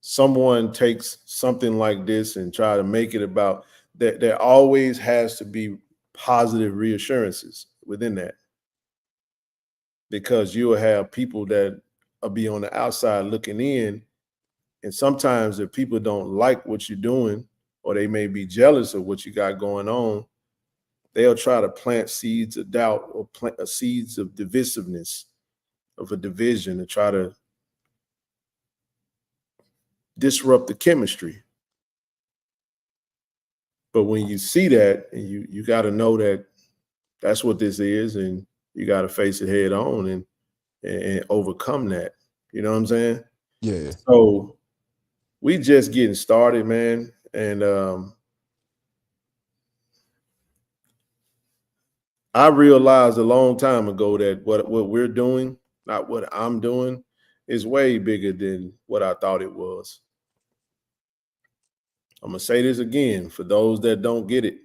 someone takes something like this and try to make it about that, there always has to be positive reassurances within that, because you will have people that will be on the outside looking in, and sometimes if people don't like what you're doing or they may be jealous of what you got going on, they'll try to plant seeds of doubt or plant seeds of divisiveness, of a division, to try to disrupt the chemistry. But when you see that, and you got to know that that's what this is, and you got to face it head on and overcome that. You know what I'm saying? Yeah. So we just getting started, man. And I realized a long time ago that what we're doing, not what I'm doing, is way bigger than what I thought it was. I'm going to say this again for those that don't get it.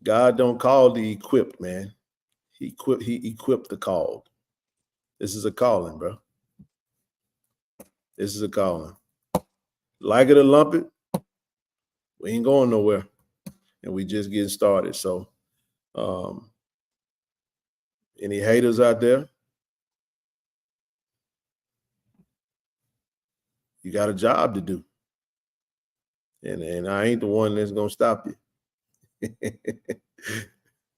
God don't call the equipped, man. He equipped the called. This is a calling, bro. This is a calling. Like it or lump it, we ain't going nowhere. And we just getting started. So any haters out there, you got a job to do. And I ain't the one that's gonna stop you.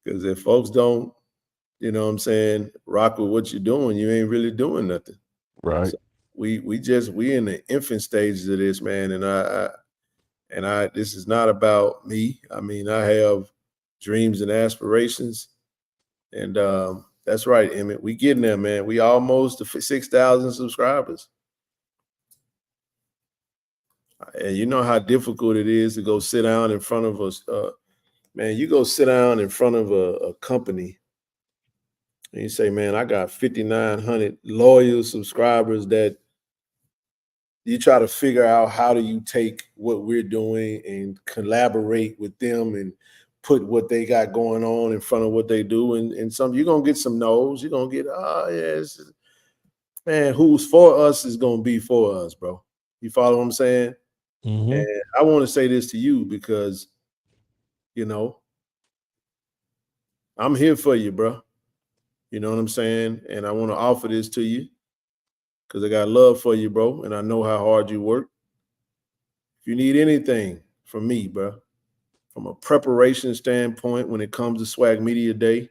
Because if folks don't, you know what I'm saying, rock with what you're doing, you ain't really doing nothing. Right. So we in the infant stages of this, man. And I this is not about me. I mean, I have dreams and aspirations. And that's right, Emmett. We getting there, man. We almost to 6,000 subscribers. And you know how difficult it is to go sit down in front of us. Man, you go sit down in front of a company and you say, man, I got 5,900 loyal subscribers, that you try to figure out how do you take what we're doing and collaborate with them and put what they got going on in front of what they do. And some, you're going to get some no's. You're going to get, man, who's for us is going to be for us, bro. You follow what I'm saying? Mm-hmm. And I want to say this to you because, you know, I'm here for you, bro. You know what I'm saying? And I want to offer this to you because I got love for you, bro. And I know how hard you work. If you need anything from me, bro, from a preparation standpoint when it comes to Swag Media Day,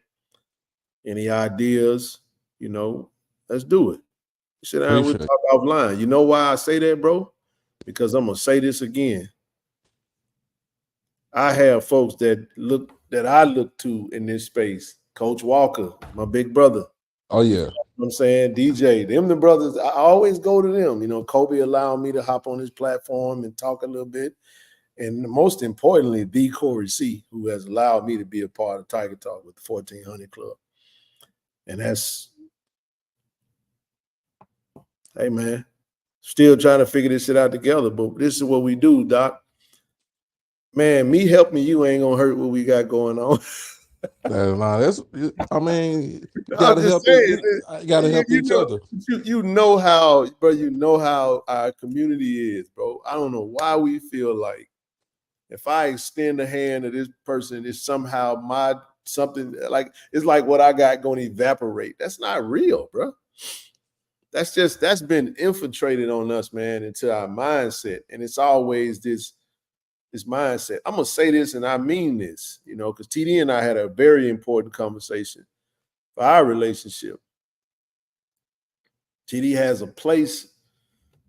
any ideas, you know, let's do it. Sit down and we'll talk offline. You know why I say that, bro? Because I'm going to say this again. I have folks that I look to in this space. Coach Walker, my big brother. Oh, yeah. You know what I'm saying? DJ, them the brothers, I always go to them. You know, Kobe allowed me to hop on his platform and talk a little bit. And most importantly, the Corey C, who has allowed me to be a part of Tiger Talk with the 1400 Club. And that's, hey, man, still trying to figure this shit out together. But this is what we do, Doc. Man, me helping you ain't going to hurt what we got going on. I mean, you gotta help each other. You know how, bro, you know how our community is, bro. I don't know why we feel like if I extend a hand to this person, it's somehow something like, it's like what I got going to evaporate. That's not real, bro. That's been infiltrated on us, man, into our mindset. And it's always this mindset. I'm going to say this, and I mean this, you know, because TD and I had a very important conversation for our relationship. TD has a place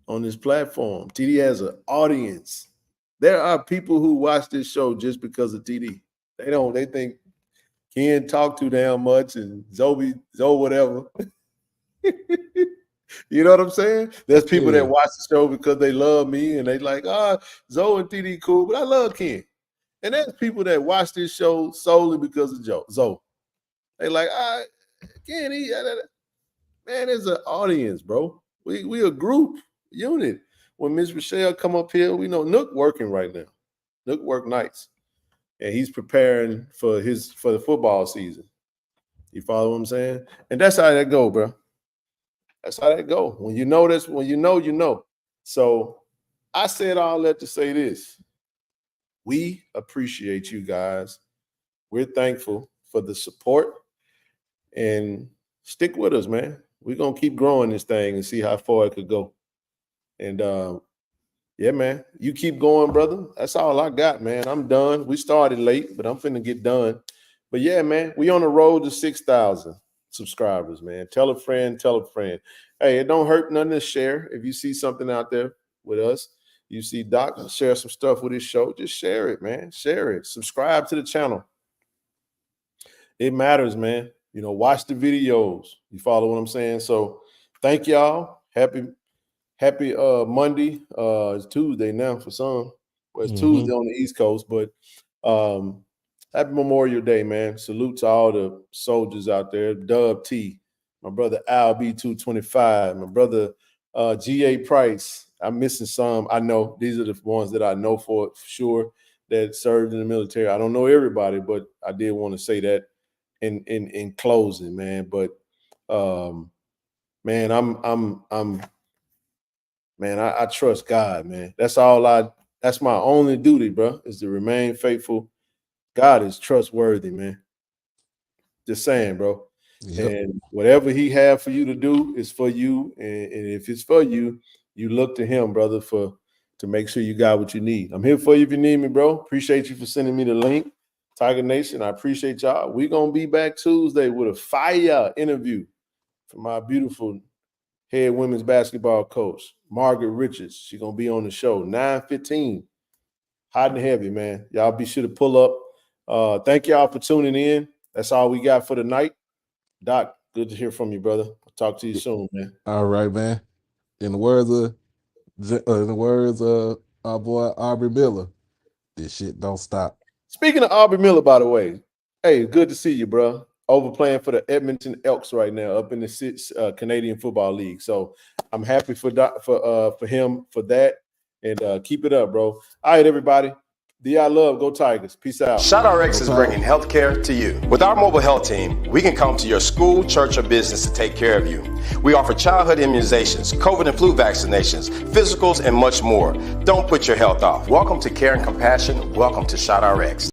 on this platform. TD has an audience. There are people who watch this show just because of TD. They think Ken talk too damn much and Zoe whatever. You know what I'm saying? There's people that watch the show because they love me and they like, Zoe and TD cool, but I love Ken. And there's people that watch this show solely because of Zoe. They like, again, man, there's an audience, bro. We a group unit. When Miss Rochelle come up here, we know Nook working right now. Nook work nights. And he's preparing for the football season. You follow what I'm saying? And that's how that go, bro. That's how that go. When you know this, when you know, you know. So I said all that to say this. We appreciate you guys. We're thankful for the support. And stick with us, man. We're going to keep growing this thing and see how far it could go. And, yeah, man, you keep going, brother. That's all I got, man. I'm done. We started late, but I'm finna get done. But, yeah, man, we on the road to 6,000 subscribers, man. Tell a friend, tell a friend. Hey, it don't hurt nothing to share. If you see something out there with us, you see Doc share some stuff with his show, just share it, man. Share it. Subscribe to the channel. It matters, man. You know, watch the videos. You follow what I'm saying? So thank y'all. Happy Monday. It's Tuesday now for some. Well, it's Tuesday on the East Coast, but happy Memorial Day, man. Salute to all the soldiers out there. Dub T, my brother Al B225, my brother G.A. Price. I'm missing some. I know these are the ones that I know for sure that served in the military. I don't know everybody, but I did want to say that in closing, man. But man, I trust God, man. That's my only duty, bro, is to remain faithful. God is trustworthy, man. Just saying, bro. Yep. And whatever he have for you to do is for you. And if it's for you, you look to him, brother, to make sure you got what you need. I'm here for you if you need me, bro. Appreciate you for sending me the link. Tiger Nation, I appreciate y'all. We're going to be back Tuesday with a fire interview from our beautiful head women's basketball coach, Margaret Richards. She's going to be on the show, 9:15. Hot and heavy, man. Y'all be sure to pull up. Thank y'all for tuning in. That's all we got for tonight. Doc, good to hear from you, brother. I'll talk to you soon, man. All right, man. In the words of our boy Aubrey Miller, this shit don't stop. Speaking of Aubrey Miller, by the way, hey, good to see you, bro. Over playing for the Edmonton Elks right now, up in the Canadian Football League. So I'm happy for him for that, and keep it up, bro. All right, everybody. D.I. love. Go Tigers. Peace out. ShotRx is bringing healthcare to you. With our mobile health team, we can come to your school, church, or business to take care of you. We offer childhood immunizations, COVID and flu vaccinations, physicals, and much more. Don't put your health off. Welcome to Care and Compassion. Welcome to ShotRx.